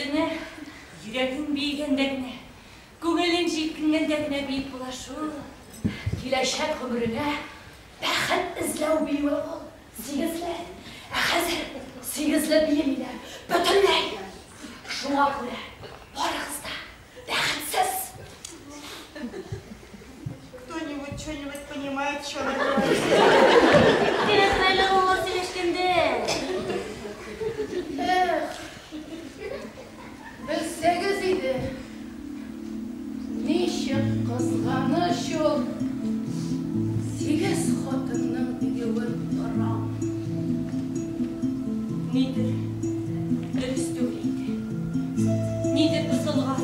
Өзіне, жүрегін бейгендегіне, көңілін жекінгендегіне бейіп бұлашу. Келешек ғұмырына бәхіт ізлеу бейуі ол. Сегізлі, әқазір, сегізлі бейеміне бүтінлей. Шуға көре, барығызда бәхітсіз. Кто-нибудь что-нибудь понимает, что она говорит? Терес мәлі олар сөйлешкенде. Біз 8 еді. Неше қызғаныш ол. 8 қатынның үйеуін ұрам. Нидір үрістеулейді. Нидір бұзылға.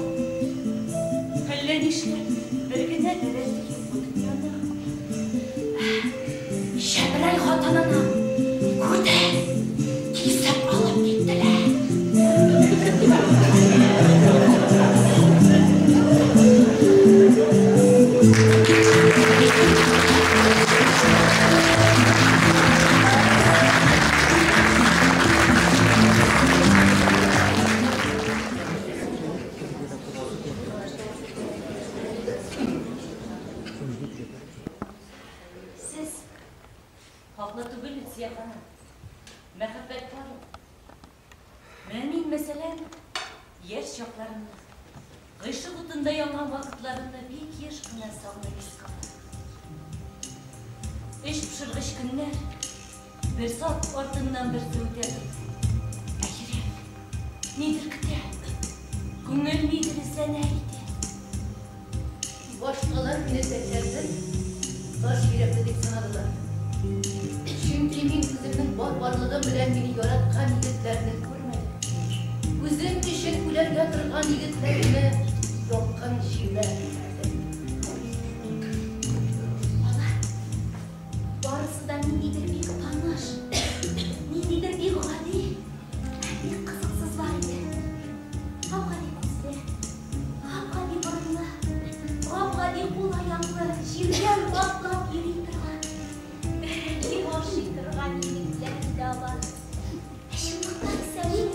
Әлі нешлер біргіне дәрәздіген бұдыңяны. Шәбірай қатынына көді кесіп алып кеттілер. Siz haklı түгілі сияқаны. Мәхәббәт бар. Мәмин мәселен ер шоқларында, ғышы құтында яңан вақытларында бек еш қына сауына кескалды. Үш пішірғыш күннер бір сат ортыңнан бір сөйтеді. Әйірі, недір күте? Көңіл недір сән әйді? Başkalar milletlerden taş yürekli dik sanarlar. Çünkü min kızımın barbarlığın bilen beni yaratkan yigitlerini görmedim. Kızım için güler yatırgan yigitlerini yokkan şiirler verdim. Олар барысы да нендейдір бек таныш, нендейдір бек ғади, бек қызықсыз бар еді. Ғап-ғади көзді, ғап-ғади бұрынлы, ғап-ғади қол-аяңлы, жерден баптап ерей тұрған, бәрі ғаши тұрған егітлері де бар. Шындықта ise мен,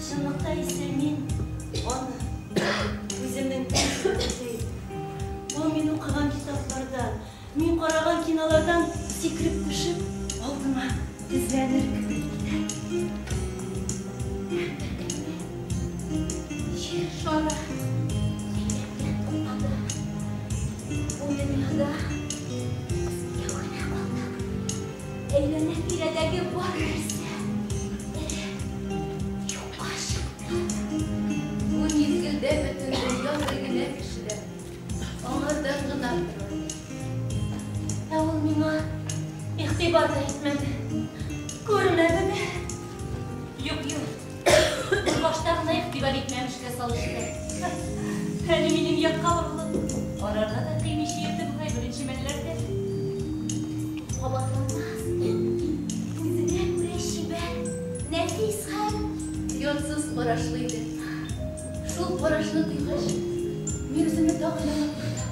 Шындықта ise мен, оны өзімнің тәңсіздейді. Ол мен оқыған кітаптардан, мен қараған кинолардан секіріп түшіп, алдыма ізленір кібірді. жер шары әйнектен тоқтады. Бұл дүнияда бізге ғана қалды. Әйлене тиредегі бар нәрсе жоққа шықты. Bu mezgilde bütün dünya birine kişiler. Onlardan gınardır. Ә ол миңа иғтибар да етмеді. Көрмеді ме? Юк. Бұл баштағына иғтибар етмемішке салышты. Әні менің яққа бұрылып, арарда да қимеші ерді бұғай бірінші мәлілерді. Қабатланмас. Өзіне көре шебер, нәфис һәм Yonsuz paraşlıydı. Şul paraşlı duyğaş. Mevzimi dağılamak burada.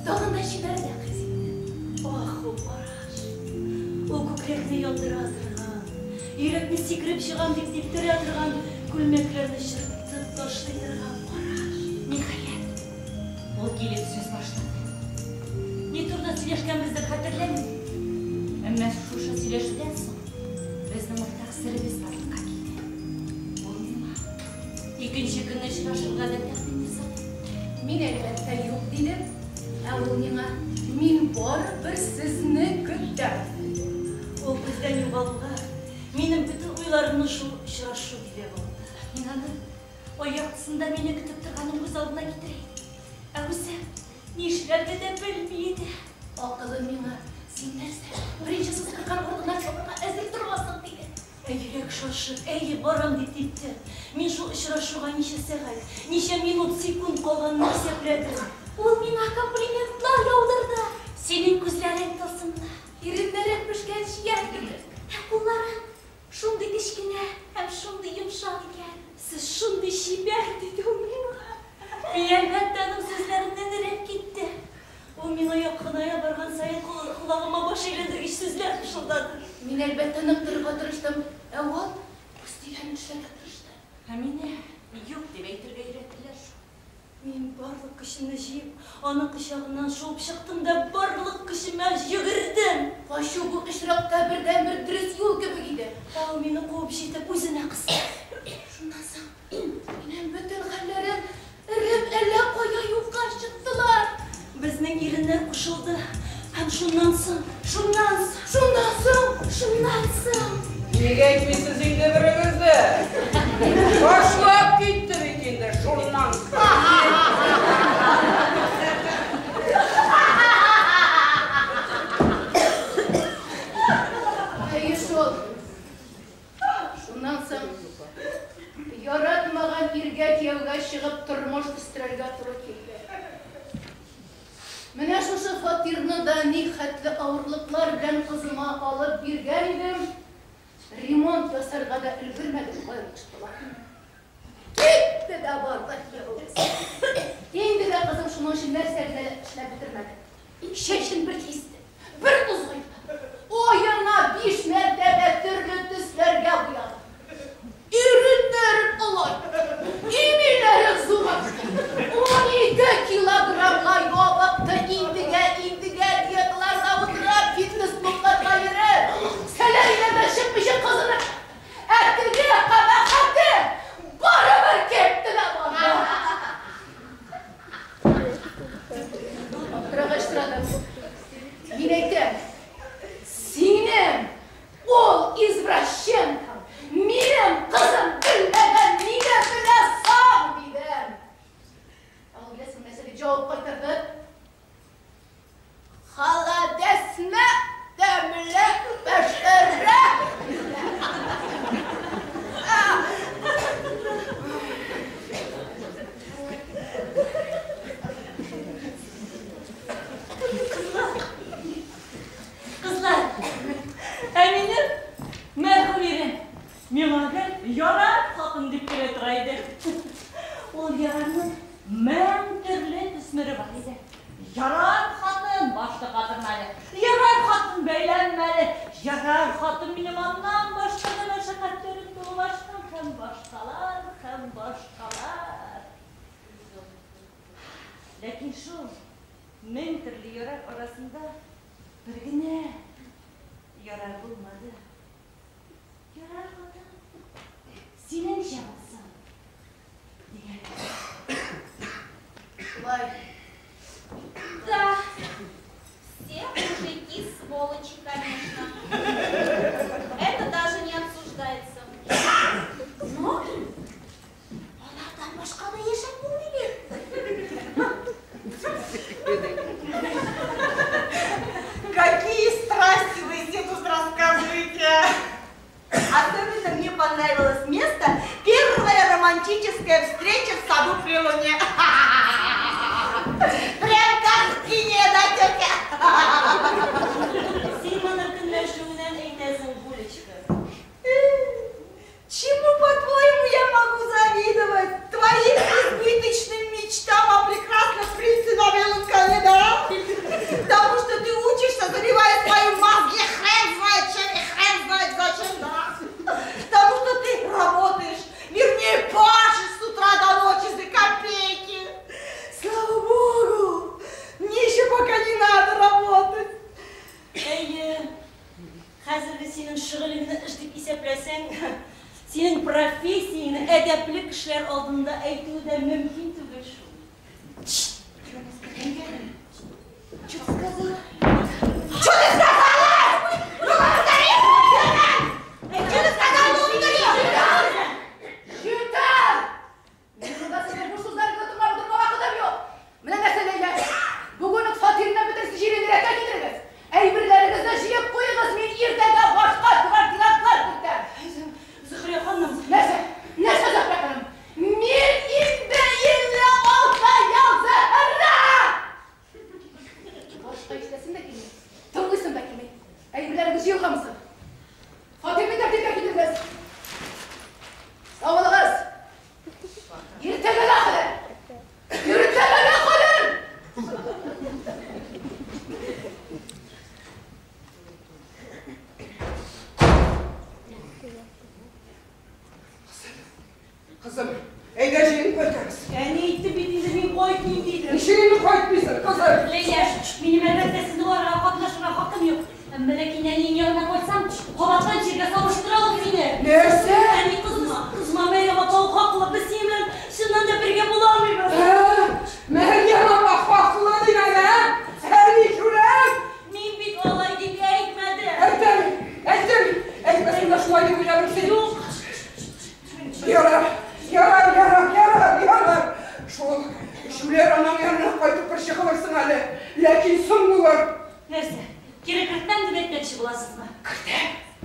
Dağında şiberle kızıydı. Ах, ол бараш. Ол көкіректі яндыра атырған, үйректі секіріп шығам деп дептіре атырған, күлмеклерді шырттып ташлай тұрған бараш. Нихаят, ол келіп сөз башлады. Не турда сөйлешкенбізді қатерлемін. Әмма шушы сөйлешуден соң, біздің ортақ сіріміз барлыққа келді. Ол миңа екінші күні ұшырашуға да тәқдим жасады. Min elbette yok dedim. Ул миңа min бар bir sizni көттім. Ол бізден юғалуға, менің бүтін ойларымның ұшырашу деп болды. Мен аны аяқтысында мені күтіп тұрғаным көз алдына кетірейді. Әуісі нешілерді де білмейді. Ақылы миңа сен нәрсе бірінші сыздырған орнына шоқырға әзір тұрмасың дейді. Әйірек шашып, әйі барам детіпті. Мен шо ұшырашуға неше сәғат, неше минут, секунд қалғанын есепледі. ол миңа комплиментлар яудырды. Сенің көзлерің тылсымды. Иренлерек пішкен шиярдыды. Қоллары шундай кішкене һәм шундай йомшақ екен. Сіз шундай шебер деді ол миңа. Мен әлбәтте аның сөзлерінен іреп кетті. Ол миңа яқыная барған сайын құлағыма баш әйлендіргіш сөзлер пышылдады. Min elbette nıktırıға тырыштым. Әуал, көстеген үшлерге тырышты. Әміне, Мен барлық күшімді жиып, аны құшағынан шолып шықтым да барлық күшіме жүгірдім. Қашу бұл ішрақта бірден-бір дұрыс жол көбі еді. Ал мені қуып жетіп өзіне қысты. Шундан соң менің бүтін хәлләрем іріп әлі қоя юққа шықтылар. Біздің ерінler қошылды. Һәм шуннан соң. Неге айтмайсыз енді біріңізді? Қошлап кетті бекенді шуннан. Әйе шол. Шуннан соң яратмаған иргә кияугә шығып тормыш үстерергә туры килде. Менә шушы фатирны да ни хәтле авырлыклар белән кызыма алып биргән идем. Ремонт ясарга да өлгермәдем, кайрак чыктылар. Китте дә барды кияугә. Инде дә кызым шуның өчен нәрсәгә эшләп бетермәде. Чәчен бер кисте, бер узгайды. Ояна 5 мәртәбә төрле төсләргә буяды. Иреннәр алай, имиләре зугар. 12 килограммга ябыкты индигә диетларда утырып фитнес клубларга йөреп. Сәләйләдә чыкмыйча кызынып. Әтеге кабахаты барыбер кетте дә барды. Аптырагаштырадым. Мин әйтәм, синең ул извращенка. Минем кызым белмәгән, нигә беләсең дидем. Ал беләсең нәрсәгә җавап кайтарды? Халадәсме тәмле бәшәрә. Kızlar, eminim merhum yerim. Memaga yarar kapın dip kire turaydı. O yararının men türlü ismiri var idi. Yarar hatın başta kadırmalı. Yarar hatın beylenmeli. Yarar hatın benim anlam başkadan aşakatların dolaşkan hem başkalar. Lakin şu men türlü yarar arasında bir güne yarar bulmadı. Yarar hatın senin şansın. Лай. Да, все мужики сволочи, конечно. Это даже не обсуждается. Но onlardan başka da yaşam bulmuyor. Какие страсти вы все тут рассказываете! Особенно мне понравилось место первая романтическая встреча в саду при луне. Прям как в кине, да, тетя? Симона кынлашуынан эйтесің Булечка. Чему, по-твоему, я могу завидовать? Твоим избыточным мечтам о прекрасном принце на белом коне, да? Потому что ты учишься, забивая свои мозги, хрен знает чем и хрен знает зачем, да? Потому что ты работаешь, вернее, пашешь с утра до ночи за копейки. Слава Богу, мне еще пока не надо работать. Hazırda senin şığılığını işlep isepləsən, senin profesiyini edepli kişiler aldığında eğitimi de mümkün değil şu. Что ты сказала? Что ты сказала? Ну, повтори! Что ты сказала? Ну, повтори! Yeter! Ben burada sefer bu sözleri götürmem, durma vakıdım yok. Mine meseleyle, bugünlük fatirine bitirsi şiirini rete getiririz. Eybirlerinizi şiip koyunuz, min irtede başka kıvartilatlar kırtır. Zıhriye Hanım. Nese Zahra Hanım? Min inde ille olsa yazı hırra! Başka işlesin de kimi? Tığlısın da kimi? Eybirlerinizi yılgamışsın. Fatirini de getiririz. Sağ olunuz. Yürütene kalın. Yürütene kalın. Kızım, Eğleceğini koyarız. Ne itti bittiğinde min koymayayım dedim. İşini koytmuşsun kızım. Leyla, benim elbette sizin o rahatlaşına hakkım yok. Melekinenin yanına koysam, kovattan çirke savuşturalım seni. Nerse? Yani kızma Meryem Abla haklı, biz seninle şundan da birge bulamıyoruz. Meryem Abla haklı yine ne? Her yıkılan. Min bit olay gibi ekmedi. Etmesin de şu ayı uyarım seni. Yok. Yarar. Şuler anam yanına koyup bir şey kalırsın hali. Lakin son mu var? Neyse, kire kırktan da bekletişi bulasız mı? Kırkta?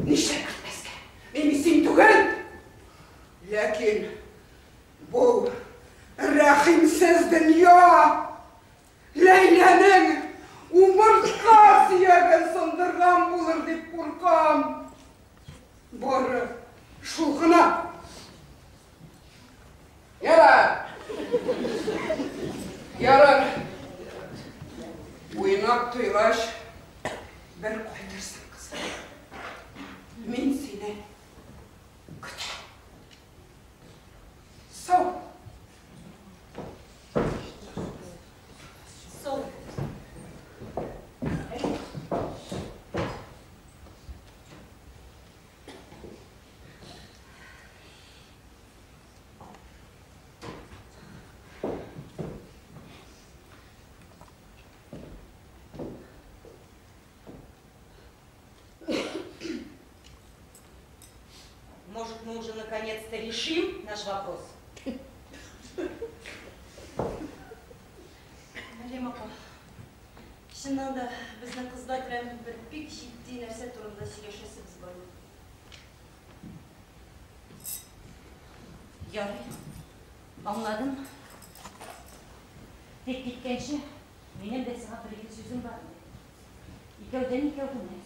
Nişte kırkmazken? Memisin tügün. Lakin bu rahimsiz dünya Leyla'nın umurtkasıya sındırgan bulur deyip korkam. Bari şulkuna. Yarar. Uyunak tuylaş. Bir koydursın kızım. Min seni küte. Sağ. Может, мы уже наконец-то решим наш вопрос? Meryem apа, шыннан да біздің қыздар білән бір бик җитди нәрсә турында сөйләшәсебез бар. Ярый, аңладым. Тек киткәнче, минем дә сиңа бер-ике сүзем бар. Икәүдән икәү генә.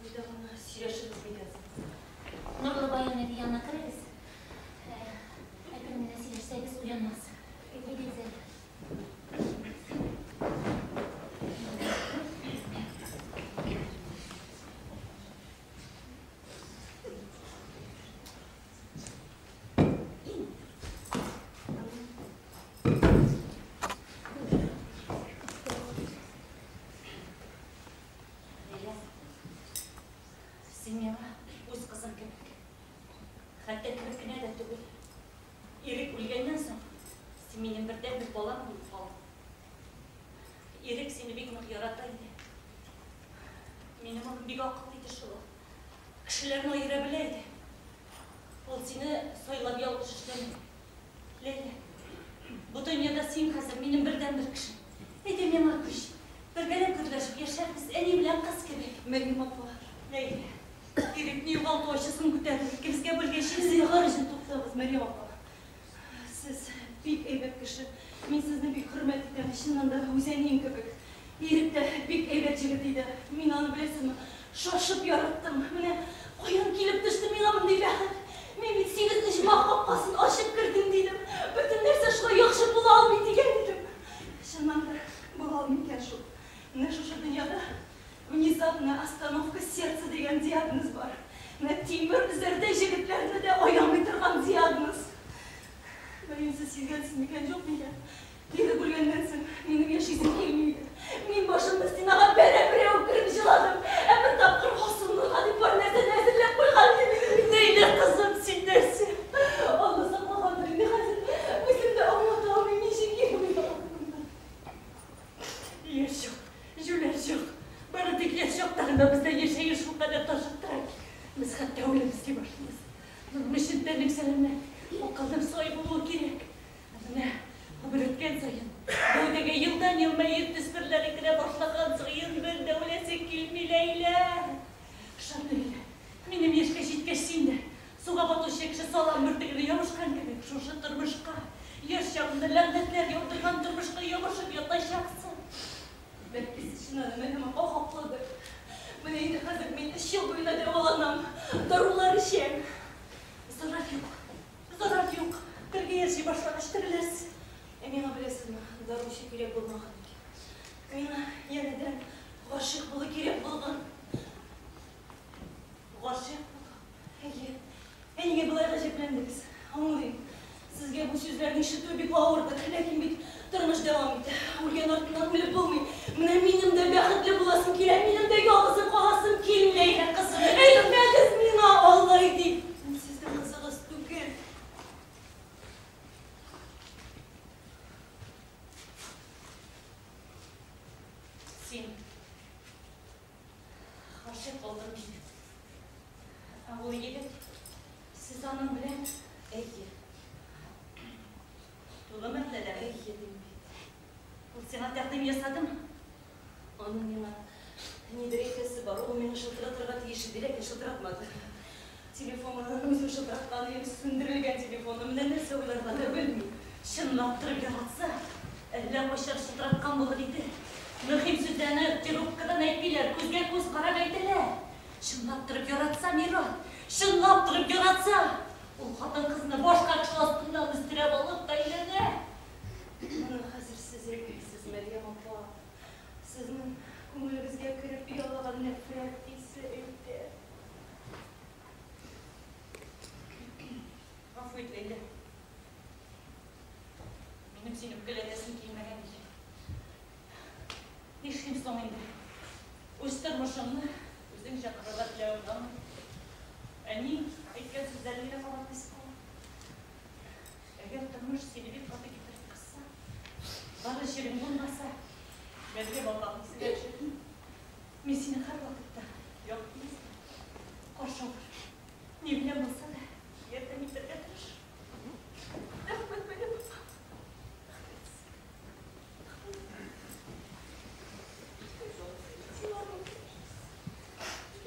Өйдә генә сөйләшәбез икәнсең. Nurlu bayaneti yanına kırarız. Ekranına silirseniz uyanmaz. Güzel. Sen Uz kızım gibi. Hatta kırıkına da değil. İrik ölgenden sonra sen benim birden bir balam bulup kaldın. İrik seni bir gün yarataydı. Benim oğlum bir akıllıydı şu. Kişilerini ayırabileydi. O seni soylab yalgış işlemedi. Leyla, bu dünyada sen hazır benim birden bir kişi. Edemem akış. Bir gelip kırlaşıp yaşarız en iyi bilen kız gibi. Meryem abla. Leyla. Ирекне юғалту ашысын көтерді. Кімізге білген шезіне қарышын тоқтағыз, Мәриям апа. Сіз бик әйбәт кіші. Мен сізді бик құрмет етемін. Шыннан да өзенейін көбік. Ерік те бик әйбәт жігіт еді. Мен аны білесің, шашып яраттым. Міне қоян келіп түсті мен амын дейді. Мен бит 8-ші қапқасын ашып кірдім дейдім. Bütün нәрсе шылай яқшы бола алмайды деген дедім. Шыннан да бола алмайды шу. Міне шушы дүнияда внезапная остановка сердца деген диагноз бар. На темір біздерде жігітлерді де ойламай тұрған диагноз. Мен сіз сезгенсіз мекен жоқ мекен. Мені көргеннен соң менің яшайсым келмейді. Мен башымды стенаға біреу кіріп жыладым. Бір тапқыр қосымға деп бар нәрсе әзірлеп қойған дедім. Нейлер қызым сен нәрсе. Алласа қалғандар не қазір. Өзімді алмата алмай неше келмей. Еш жоқ, жүлер жоқ. Bana dikkat şoklarında bizde yaşayır şu kadar taşıttırak. Biz hatta öylемізге başlayız. Nurmuşun benim seninle. O kadar soybuluğu gerek. Ne? Haber ötken sayın. Boydaki yıldan yılma 71'lere kire başlakan sayın. Ben de öylesek kilmi Leyla. Şan Leyla. Benim yaşka jitkeşinde. Suğa batış ekşi salan mürtüğünü yavuşkan gibi. Şuşu tırmışka. Yaşamında lanetler yordurgan tırmışka yavuşup yataşaksın. Belki şuna Meryem apа hakladır. Mene indi hazır men 3 yıl boyuna devalanam. Darullar işem. Zarar yok. Birge yaşay başlaştırılırız. Emine bilesizmi? Darul işe gerek bulmagan ekan. Mene yeniden g'oshiq bo'li kerak bo'lgan. G'oshiq bo'li. Nega bular g'ajablendingiz? Anlayın. Siz Безге bu sözlerini işitүү бик ауырды, ләкин бит тормыш дәвам итә. Үлгән артыннан үлеп булмый. Менә минем дә бәхетле буласым килә, минем дә ялгызым каласым килмәй, кызым. Әйтмәгез миңа Аллай дип. Сезнең кызыгыз түгел. Син гашык булдың бит. Ул егет сез аның белән әйе. Тулы мәтләләр әйе дим бит. Ул сиңа тәкъдим ясадым. Аның миңа нидер әйтәсе бар. Ул мине шылтыратырга тиеш иде, ләкин шылтыратмады. Телефонын үзе шылтыратканы, сүндерелгән телефоны менә нәрсә уйларга белмим. Чынлап торып яратса, әллә кайчан шылтыраткан булыр иде. Мөһим сүзләрне трубкадан әйтмиләр, күзгә күз карап әйтәләр. Чынлап торып яратса, Мират, чынлап торып яратса, ул хатын-кызны башка кеше астыннан өстерәп алып та әйләнә. Моны хәзер сез әйтмисез, Мәрьям апа. Сезнең күңелегезгә кереп ялаган нәфрәт исе әйтә. Гафу ит, Ләйлә. Минем сине үпкәләтәсем килмәгән иде. Нишлим соң инде? Үз тормышымны үзең чакырырга теләвемдән. Әни әйткән сүзләрне генә кабат кыска. Әгәр тормыш сине бик каты китереп кысса, бары җирең булмаса, безгә балларны сөйләшеп, мин сине һәр вакытта яктым. Каршы алыр. Ни белән булса да, ярдәм итәргә тырыш. Рәхмәт, Мәрьям апа.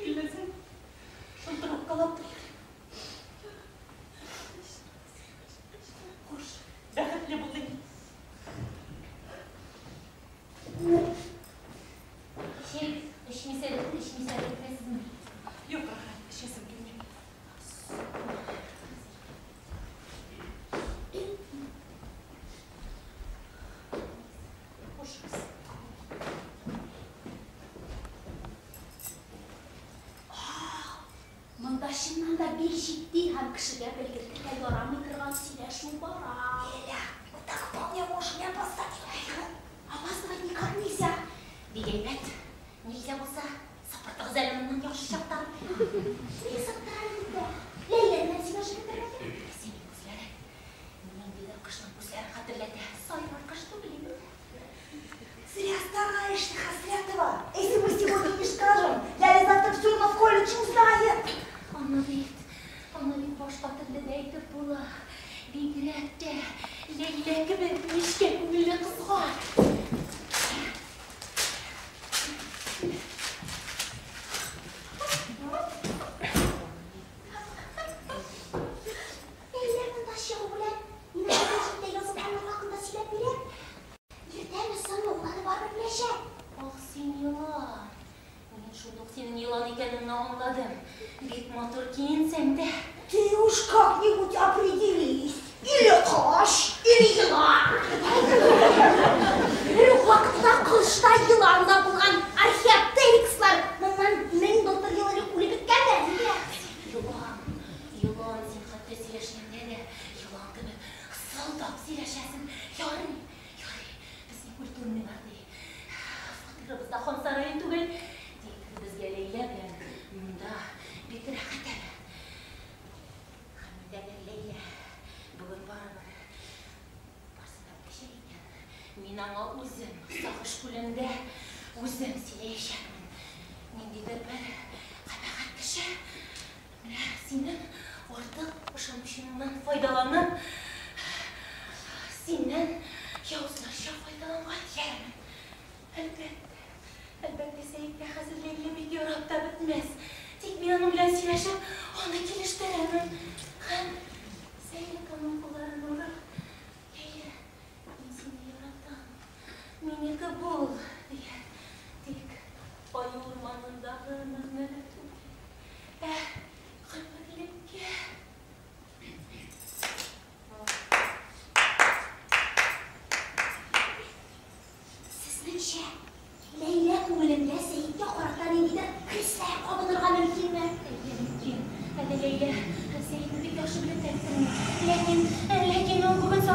Илләсен шылтырап калап тор. Хуш, бәхетле булдың. Эчмисә беләсезме? Юк, рәхмәт, эчәсем килми. Хуш кыз. Монда чыннан да бик җитди һәм кешегә белгертергә ярамый торган сөйләшү бара. Так вполне можешь не опоздать. Опаздывать никак нельзя. Бик әйбәт. Нельзя булса, сапыртыгыз әле моннан яхшы чактан. Ризыктар инде. Ләйлә белән сөйләшеп торган. Синең күзләрең. Ниндидер кышның күзләрен хәтерләтә. Сайрар кыш түгел инде. Зря стараешься, Хасрятова. Если мы сегодня не скажем, Ляля завтра все равно в колледже узнает. Аны бит башка телдә дә әйтеп була. Бигрәк тә Ләйлә кебек нечкә күңелле кызга. Ләйлә монда чыгу белән мине җирдә язып алыр хакында сөйләп бирә. Иртәме соң угланы барып беләчәк. Ах, син елан. Мин шундук синең елан икәнеңне аңладым. Бик матур киенсәң дә. Ты уж как-нибудь определись. Или каш, или елан. Бер вакытта кылышта еланда булган археоптерикслар моннан 1000 доктор ел элек үлеп беткәннәр инде. Елан, син хәтта сөйләшкәндә дә елан кебек сылдап сөйләшәсең. Ярый, безнең культурный бар ди. Фатирыбызда хан сарае түгел. Тик безгә Ләйлә белән монда бик рәхәт әле. Ләйлә, бүген барыбер барсына беләчәк икән. Мин аңа үзем сагыш күлендә үзем сөйләячәкмен. Ниндидер бер кабахәт кеше менә синең артык ышанычыңнан файдаланып, синнән явызларча файдаланган диярмен. Әлбәттә, Сәйеткә хәзер Ләйлә бик ярап та бетмәс. Тик мин аның белән сөйләшеп, аны килештерәмен. Һәм Сәйек аның кулларын урып, Ләйлә, мин сине яратам, минеке бул, дигән. Тик аю урманындагы мәгънәле түгел, гомерлеккә. Сезнеңчә, Ләйлә күңелендә Сәйеккә карата ниндидер хисләр кабынырга мөмкинме? Мөмкин. Әле Ләйлә Сәйекне бик яхшы белеп тә, ләкин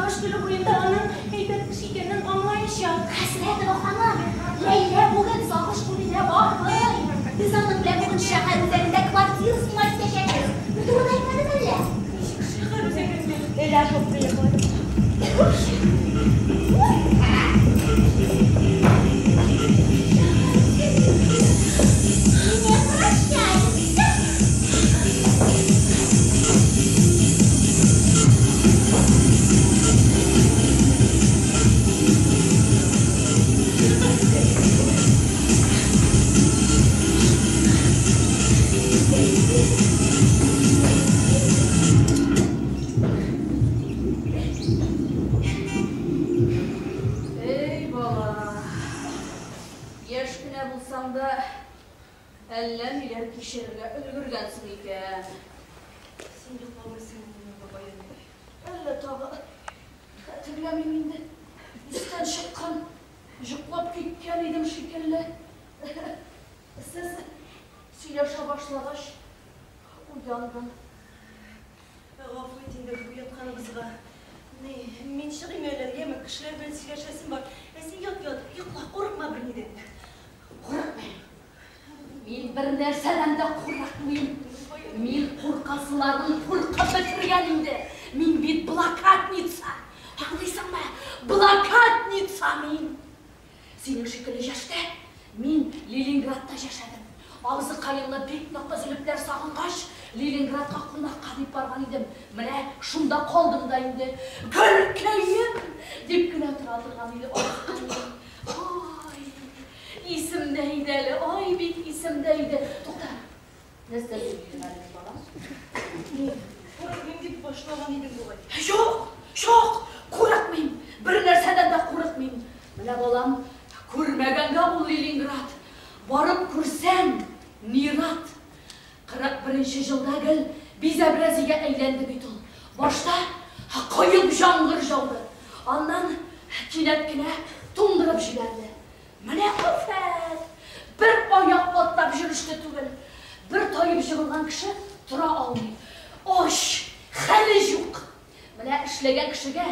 Сағыш күлі бұйындағының әйбәтті шекеннің аңлайышы. Хәсіреті бақаны, Ләйлә бүгін Сағыш күліне барды. Біз оның біле бүгін шәһәр üzerinde квартира сымай істешекіз. Бүті оны айтмадың әлі? Шәһәр üzerinde. Әлі ашып қойып. Әлләм илер кешерге өлгіргенсің екен. Сен ұйықтамайсың бабайым. Әлі тағы тіглемейм енді. Істен шыққан, жұқлап кеткен едім шекелі. Сіз сөйлеше башлағаш, ұяндым. Ғафу етіңдер ұятқанымызға. Мен шығайым өлерге, кішілер білін сөйлешесім бар. Сен ят, ұйықла, қорықма бір неден. Қорықмайым. Мен бір нәрседен де қорықмайым. Мен қорқасылардың қорқып бітіргенімді. Мен бет блокадница. Аңлайсың ба? Блокадница мен. Сенің шекілі жашты. Мен Ленинградта жашадым. Ауызы қайылы бек нақызыліптер сағынғаш, Ленинградқа қонаққа деп барған едім. Міне, шында қолдым да енді. Гүлкейім деп күнә тұра тұрған еді. İsimdeydi әлі, ай бек исімдейді. Тоқта, не істейді әлі балам? Қорықмайым деп башлаған едім бұғай. Жоқ, қорықмайым. Бір нәрседен де қорықмайым. Міне балам, көрмегенге бұл Ленинград. Барып көрсен, Мират. 41-ші жылда гіл безобразиге әйленді бет ол. Башта қойып жаңғыр жауды. Аннан кенеткіне тұндырып жіберді. Міне қофет, бір аяқ боттап жүрішті түгіл. Бір тойып жығылған кіші тұра алмай. Ош, хәлі жоқ. Міне ішлеген кішіге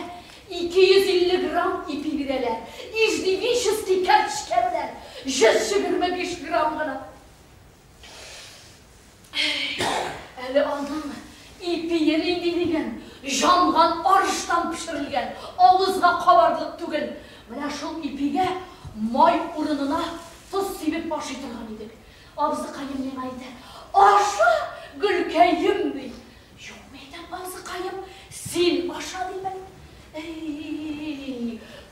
250 грамм ипи берелер. Иждивишісті кәртішке білер. 125 грамм ғана. Әлі алдың ипи ерейді деген, жанған арыштан пішірілген, ауызға қабарлық түгіл. Міне шыл ипиге май ұрынына тұз себеп башы тұрған едік. Абзы қайым мен айды. Аша Гүлкейім бей. Жоқ мейден абзы қайым, сен аша деймін.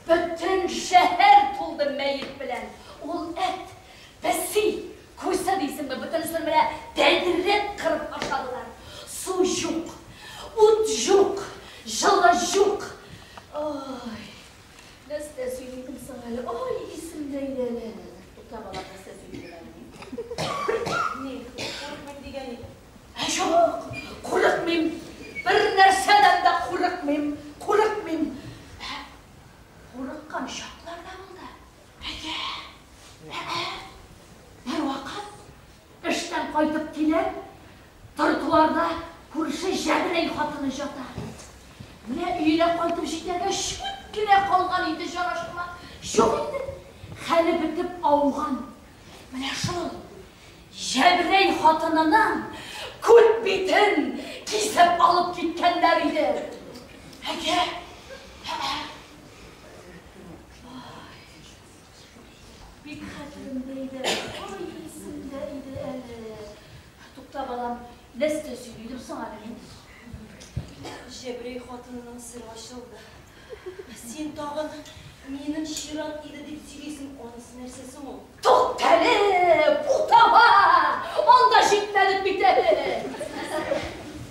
Бүтін шәһәр толды мәйіп білән. Ол әт, бәсі, көйса дейсің бі, бүтін сүрмелі дәдірет қырып ашадылар. Су жоқ, ұт жоқ, жылы жоқ. Ой. Nəstə söyləydim sana elə, ay isimdəydi elə. Utabalar nəstə söyləydim. Ne? Korkmayın degen edin. Yok, korkmayım. Bir nərsədən də korkmayım. Korkkan şaklar da oldu. Peki, bir vakit işten qaytıp gelip, trotuarda kurşu жәбірей қатыны жата. Mine үйіне qaytıp жетерге şükkine қалған еді жарашыма. Жоқ еді, хәлі бітіп ауған. Mine шыл, жәбірей қатынынан көт бетін кесіп алып кеткендер еді. Әке, бек хәтірімдейді, ой есімдейді әлі. Тұқта балам, нәсті сөйлейдім саңа мен. Жәбірей қатынының сыры ашылды. Сен тағын менің шират еді деп сөйлейсің, онысы нәрсесі ол. Тұқтәлі, бұқтаба, онда жетмәдік бітеді.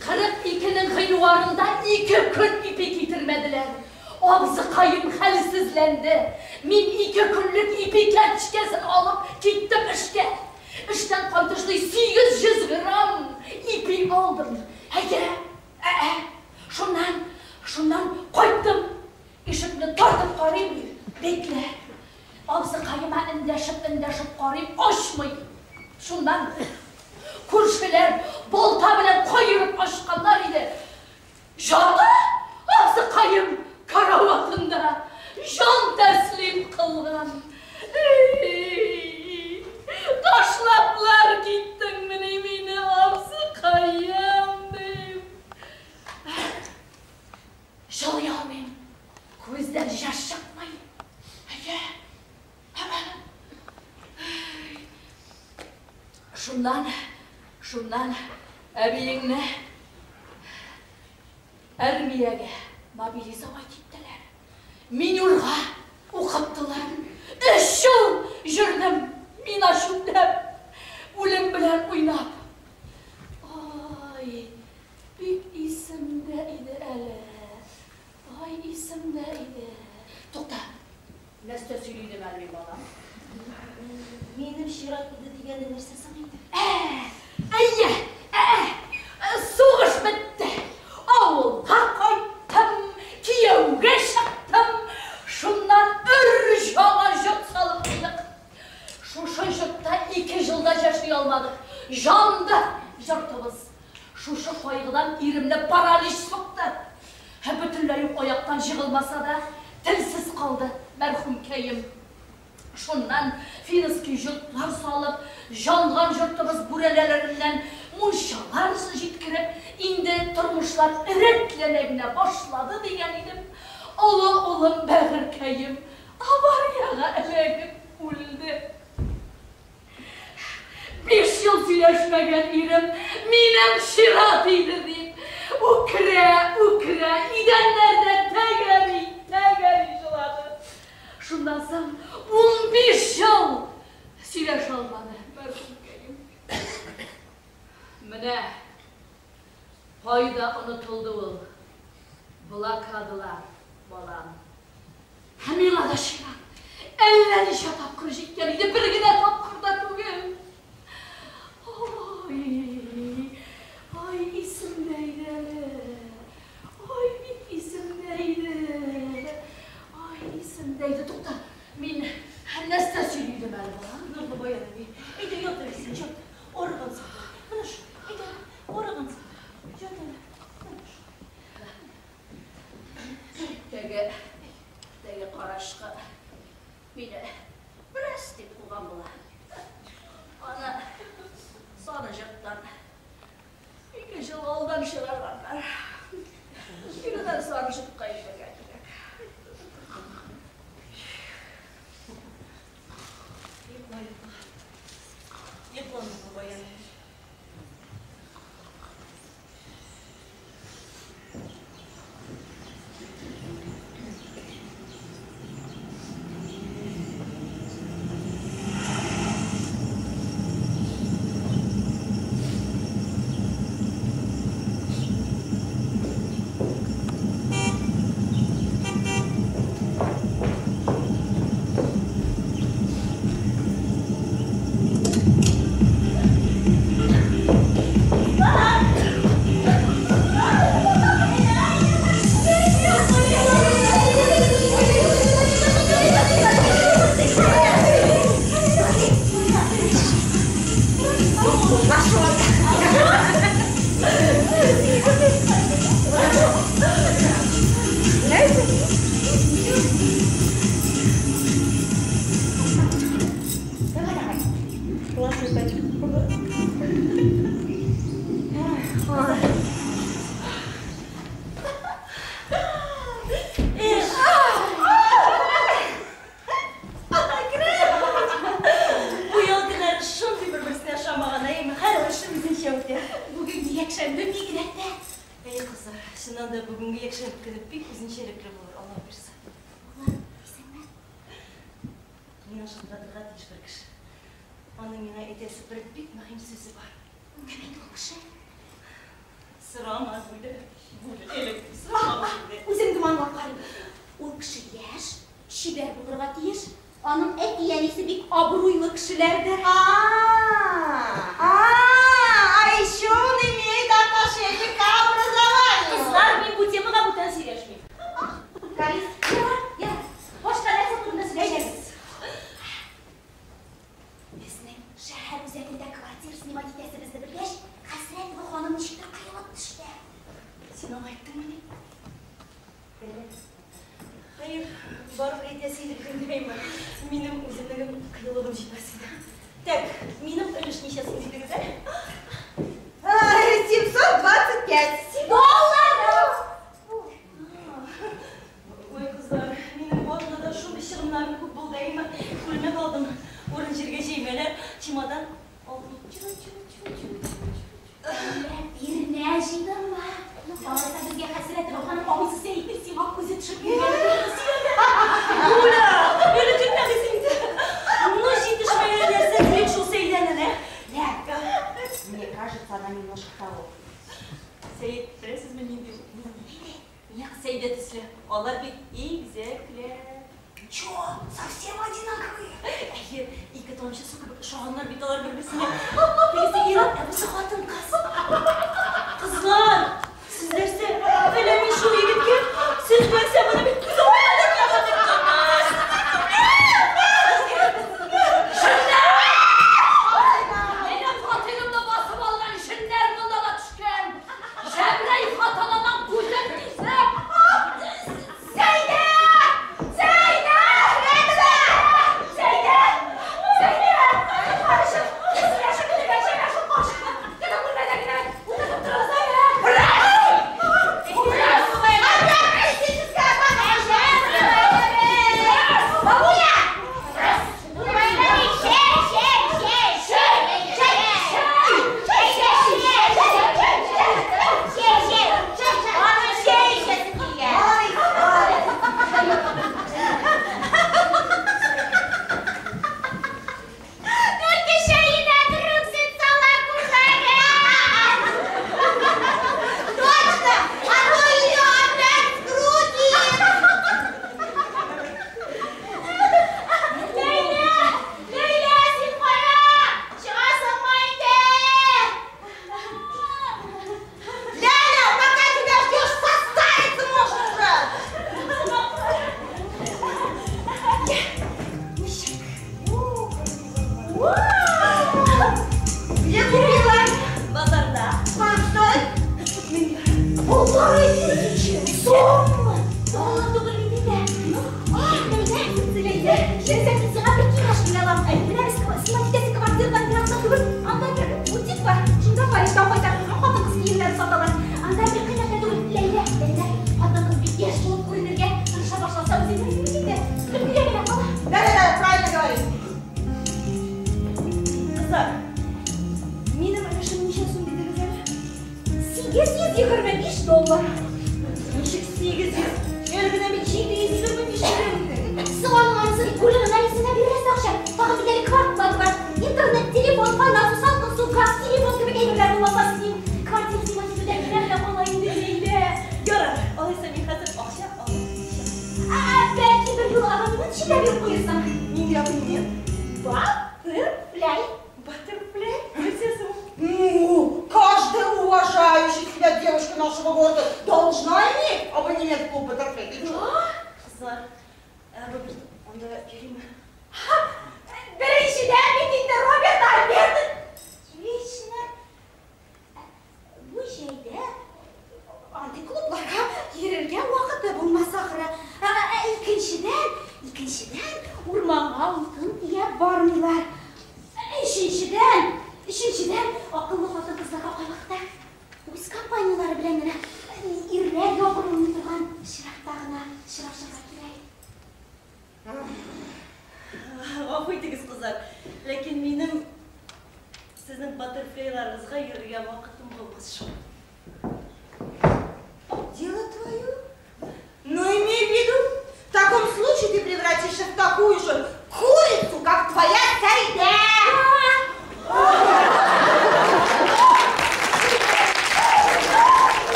42-нің ғинуарында 2 күн ипе кетірмәділер. Абзы қайым хәлсізленді. Мен 2 күнлік ипе кәтішкесін алып кеттім ішке. Іштен қайтышылы 800 грамм ипе алдым. Шуннан қойттым. Ишікні тартып қарайым, бекле. Абзы қайыма үндәшіп қарайым, ашмай. Шуннан көршілер болта білен қойырып ашқандар еді. Жағы, абзы қайым, кара Жылый алмайым, көзден жас шықпай. Шундан әбейіңні әрмияге мобилизовать еттілер. Минюлға оқыптылар. 3 жыл жүрдім, мен ашундап, өлім білән ойнап. Ай, бик есімді еді әлі. Ай, есімді еді. Тоқта, нәрсе сөйлейдім әлі мен балам. Менің ширақ бұды дегенді нәрсе саңайды. Соғыш бітті. Ауылға қайттым, күйеуге шықтым. Шыннан жаңа жұт салып қылдық. Шушы жұтта 2 жылда жашай алмадық. Жанды жұртымыз. Шушы қойғыдан иримді паралич соқты. Бүтінлері ояқтан жығылмаса да, тілсіз қалды мәрхум кәйім. Шуннан финский жұтлар салып, жанған жұртымыз бүрелерінен мұншалар жеткіріп, инде тұрмышлар ірекленегіне башлады деген едім. Ұлы бәғір кәйім, аварияға әлегіп өлді. 5 жыл сөйлешмеген ирім, менің шират еді дейм. Үкірі, иденлерде тәгәри жылады. Шундан соң 15 жыл сөйлеш алмады. Міне, қайда ұнытылды ол. Блокадылар, балам. Әмила да шират. Әлләні тапқыр жеткен еді, біргіне тапқырда түгел. Ай, есімдейді әлі. Ай, бик есімдейді. Ай, есімдейді. Тоқта, мен нәрсе сөйлейдім әлі балам. Нұрлы баян әбей, үйде ят әресін, жат. Орыған саңда. Мына шу, үйде орыған саңда. Жат әлі. Тәге қарашқы мені біраз деп қуған бола. Ана саны жұрттан 2 жыл алдан шығарғандар. Бірінен саны жұртқа ешбек әкелек. Епланды баян. Бүгінгі екшілік күні бек үзіншелікті болыр, Allah берсін. Десеңмен? Мен ашылдадыға дейш бір кіші. Оның мені етесі бір бек мағым сөзі бар. Кімейді ол кіші? Сұрама бұйды. Сұрама бұйды. Өзімді маңға қарым. Ол кіші еш, шибер бұлырға тиеш. Оның әт иенесі бек абыруйлы кішілерді. А еще он имеет отношение к образованию. Қызлар, мен бұл темаға бұтан сөйлешмейм. Галис, я, башқа нәрсе тұрында сөйлешеміз. Біздің шәһәр өзегінде квартир снимать етесі бізді білгеш, қасірет бұл ханым нешіктір қиылып түсті. Сен оңайттың мені? Hayır, barық етесі едіргендеймін. Менің өзімнің қиылығым жетмесін. Так, менің үліш нешесін едіңіз, 725 Долларов! чемодан oldu. Bir ne жидым var? Балайса бізге қасірет руханың ауызы сейтір симақ көзі түшіп келгені. Уля, öyle tütmemesinді. Ну, жетішмeye dersen direkt şu Seyden'e ne? Мне кажется, она немножко того. Seyit, білесіз mi не не Seydet ісі. Олар bir игзекler. Чё? Совсем одинаковые? İki tonşası şu anlar bitalar birbirine. Birisi İran, öbürsü hatun kız. Kızlar, sizlerse ölemin şu yigitke, siz bense bana bir kız olmadık yapmadık. Benim Fatih'imde basıp alınan işinler bundala düşken. Cemre'yi fatalanan güzel değilse. Zeyde! Zeyde! Zeyde! Zeyde! Karışım! Kesin yaşa gülü ben şey yaşa koşun. Gidin buraya gidin. Burada tutturuz ya. Bırak! Bırak! Siz kalmadın. Babuya!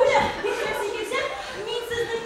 Uля, bir kere gelsen, min sizden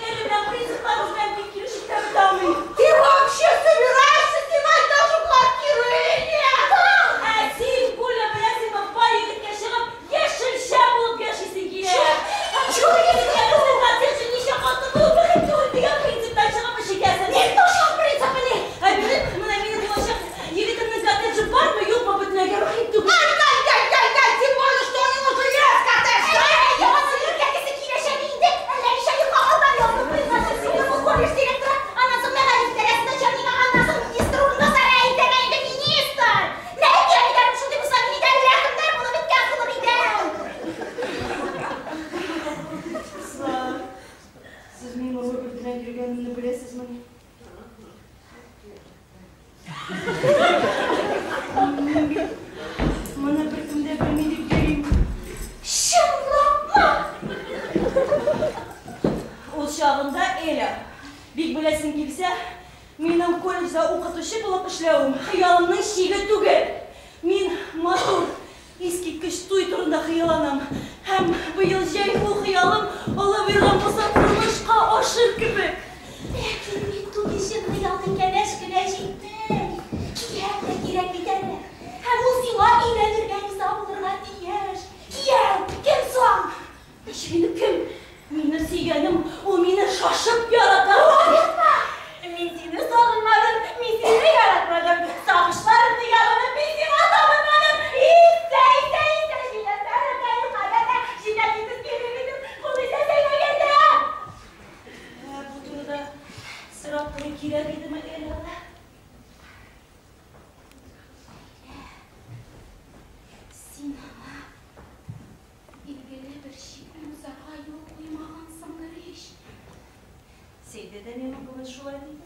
Mana bir kimde bilmeyip geleyim. Şınlapma! Ol çağında elə. Bik bilesin kimse, benim kollejda okutucu bulup işlewim. Hayalımның şiği түгел. Min matur, eskikіш туй турында хыяланам. Һәм быйыл җәй бу хыялым ала биргән булса тормышка ашыр кебек. Ләкин мин түгешен хыялдың кәләш-көләш итмәй. Кирәк тә кирәк бит әле. Һәм ул сиңа өйләнергә риза булырга тиеш. Кияү, кем соң? Ишене кем? Мине сөйгәнем, ул мине шашып ярата. Аятма! Мин сине сагынмадым, мин сине яратмадым. Сагышларымны ялынып, мин сиңа табынмадым. Bu turda sıratları kirek edime ele. Син аңа илгеле бер шикмен узарга юл куймагансыңдыр иш. Сейде de benim bugün şulay deydi.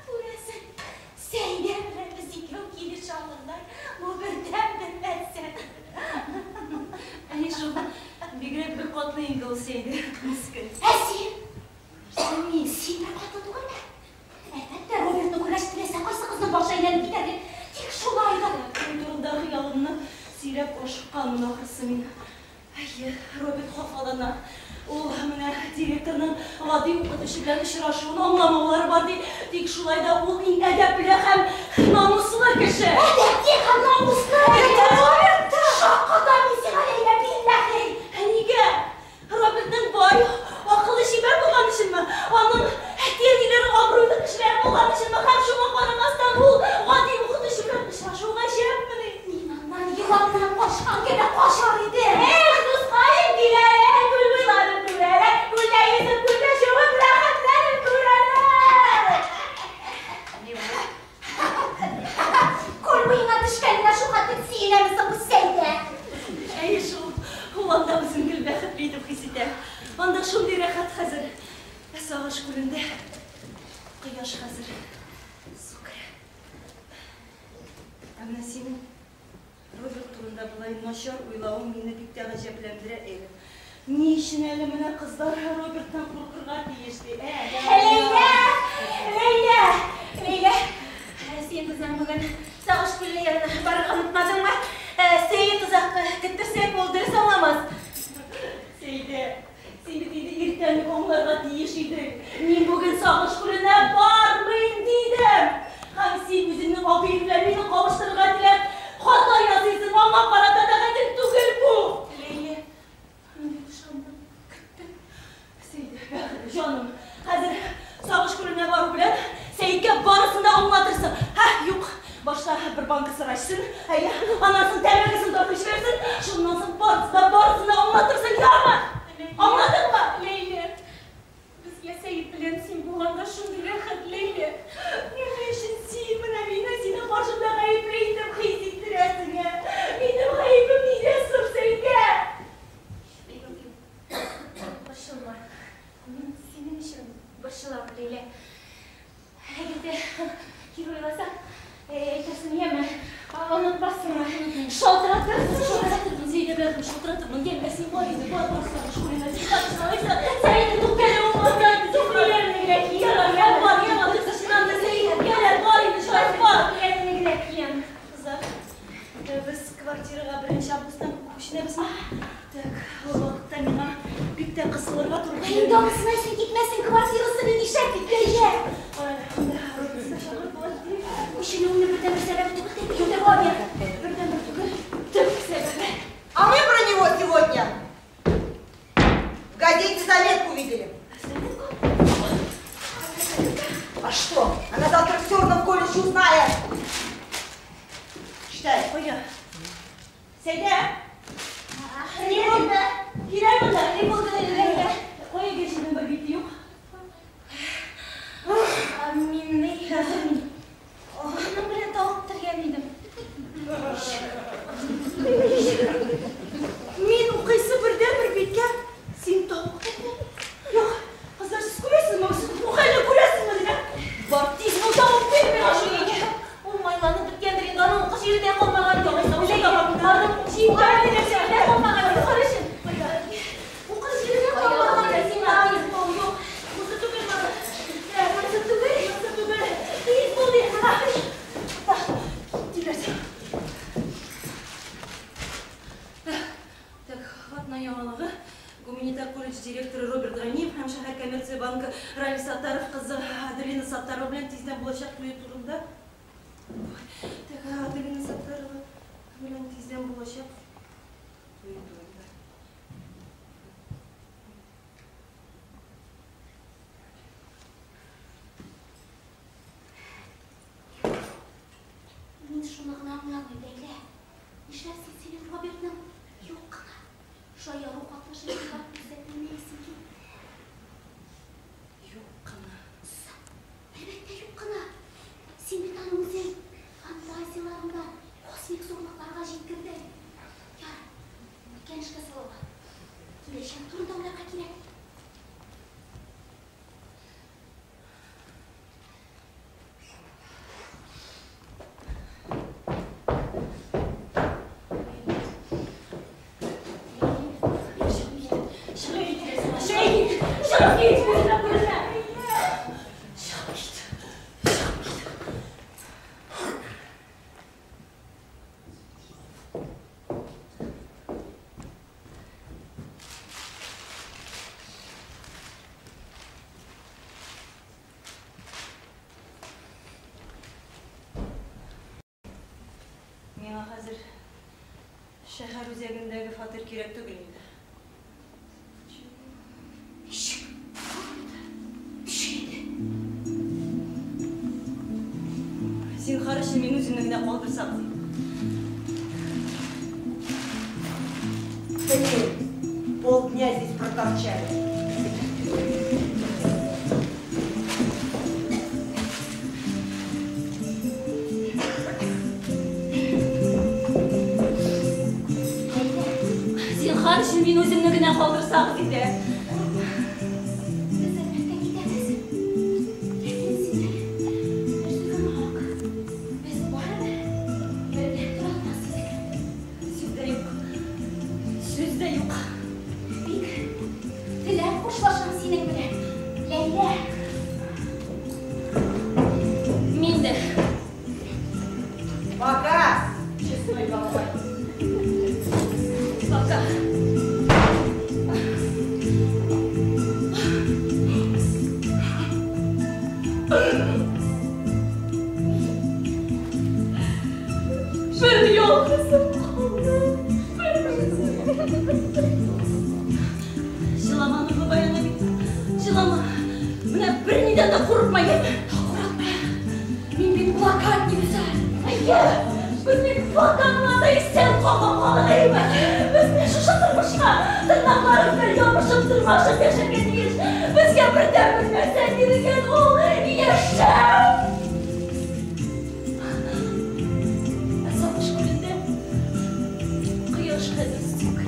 Burası Seyde bilen biz ikram geliş alırlar. Bu birden bilmezsen. Hani şu bir grep bir katlı ingi olsaydı. Mıskın. Әсин! Син бір қаты туған ба? Әлбәттә, Робертны күрәш теләсә кайсы кызның башы әйләнеп китәр. Тик шулай да. Bu turda hıyalımını sirep aşıqqanmın ahırsı min. Ay, Robert hafalana. Ул менә директорның гади укытучы белән очрашуын аңламаулары бар ди. Тик шулай да ул иң әдәпле һәм намуслы кеше. Әдәпли һәм намуслы! Робертты! Шакката мин сиңа Ләйлә билләһи! Нигә? Робертның бай, акыллы шибәр булган өченме? Аның әти-әниләре абруйлы кешеләр булган өченме? Һәм шуңа карамастан ул гади укытучы белән очрашуга җәпмени. Мин аннан еланнан качкан кебек качар идем. Дускайым киләләр, гөлбуйларым күрәләр, күлдә йөзеп күлдә чыгып рәхәтләнеп күрәләр. Күл буена төшкәндә шул хәтлек сөйләмисең бу Сәйдә. Әйе шул, ул анда үзен гел бәхетле итеп хис итә. Анда шундый рәхәт хәзер. Сагыш күлендә кояш хәзер. Сукыр. Әмма синең Роберт турында болай начар уйлавың мине бик тә гаҗәпләндерә әле. Ни өчен әле менә кызлар Роберттан куркырга тиеш ди? Ләйлә! Син безнең бүген Сагыш күле янына барырга онытмадыңмы? Сәйет узакка көттерсәк ул дөрес аңламас. Сәйдә, син бит инде иртәнге аңларга тиеш идең. Мин бүген Сагыш күленә бармыйм дидем. Һәм син үзеңнең абыең белән мине кавыштырырга теләп, хата языйсың, аңа карата да гадел түгел бу. Ләйлә, мин ышандым, көттем. Сәйдә, җаным, хәзер Сагыш күленә бару белән Сәйеткә барысын да аңлатырсың. Һә, юк. Башта бер банка сырашсын, әйе, анасын тәмәкесен тартып җибәрсен, шуннан соң барысын да аңлатырсың, ярмы? Аңладыңмы? Ләйлә, безгә Сәйет белән син булганда шундый рәхәт, Ләйлә. Ниңә өчен син менә мине синең каршымда гаепле итеп хис иттерәсең? Минем гаебем нидә соң, Сәйдә? Борчылма. Мин синең өчен борчылам, Ләйлә. Әгәр дә кире уйласаң, әйтерсең, яме, онытмассыңмы? Шалтыратырсың, Сәйдә белән шалтыратырмын, килмәсен бар инде, бар Сагыш күленә. Сәйдә түгел, ул монда түгелләрне генә кияргә бар, яңа төшенәм дә Сәйдә генә бар инде, шулай бар. Кызлар, без квартирага 1 августдан күченәбезме? Так, ул вакытта миңа бик тә кысылырга туры килә. Инде анысына син китмәсең, квартирасы нишләп киткәнчә? Күченүеңне бердән бер сәбәбе түгел дип йөрдә Робер. Бердән бер түгел, төп сәбәбе. А мы про него сегодня в газете заметку видели. А что? Она завтра все равно в колледже узнает. Читай. Оя. Сәйдә, Не булды. кирәк монда. Не булды, Ләйлә. Кая гәшенең бер бите юк. Мине аның белән табып торган идем. Мин укыйсы бер Ана яңалығы гуманитар колледж директоры Роберт Ганиев һәм шәһәр коммерция банкы Рали Саттаров кызы Аделина Саттарова белән тиздән булачак туе турында. Аделина Саттарова белән тиздән булачак туе турында. Мин шуны гына аңламыйм, Ләйлә. Нишләп син Робертның юк кына шая рух атлашып күрсәтмәйсең ки? Юк кына. Әлбәттә юк кына. Син бит аны үзең фантазияларыңда космик зурлыкларга җиткердең. Яр, икән эшкә салырга. Киләчәк турында уйларга кирәк. Миңа хәзер шәһәр үзәгендәге фатир кирәк түгел инде. Зинһар өчен мин үземне генә калдырсам. Полдня здесь проторчали. Зинһар өчен мин үземне генә калдырсам диде. Пока! Честной головой. Пока. Bir yol kızım kaldı. Жыламаны баяны бит. Жылама. Менә бернидән дә курыкмайым. Курыкма. Мин бит плакат гибезәр. Әйе. Безнең плакатларда исән калганлыгы. Безне шушы тормышка тырнакларым белән ябышып тормашып яшәргә тиеш. Безгә бердән бер нәрсә биргән ул яшәү. Сагыш күлендә кояш хәзер сүк.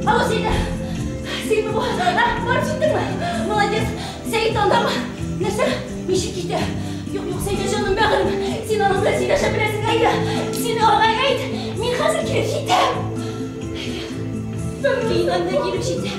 Алло, сен bu, barib җиттеңме? Молодец, Сәйит андамы? Нәрсә? Ничек китә? Юк, Сәйдә җаным бәгырем. Син аның белән сөйләшә беләсең, әйдә. Син аңа әйт, мин хәзер килеп җитәм. Мөмкин, анда килеп җитәм.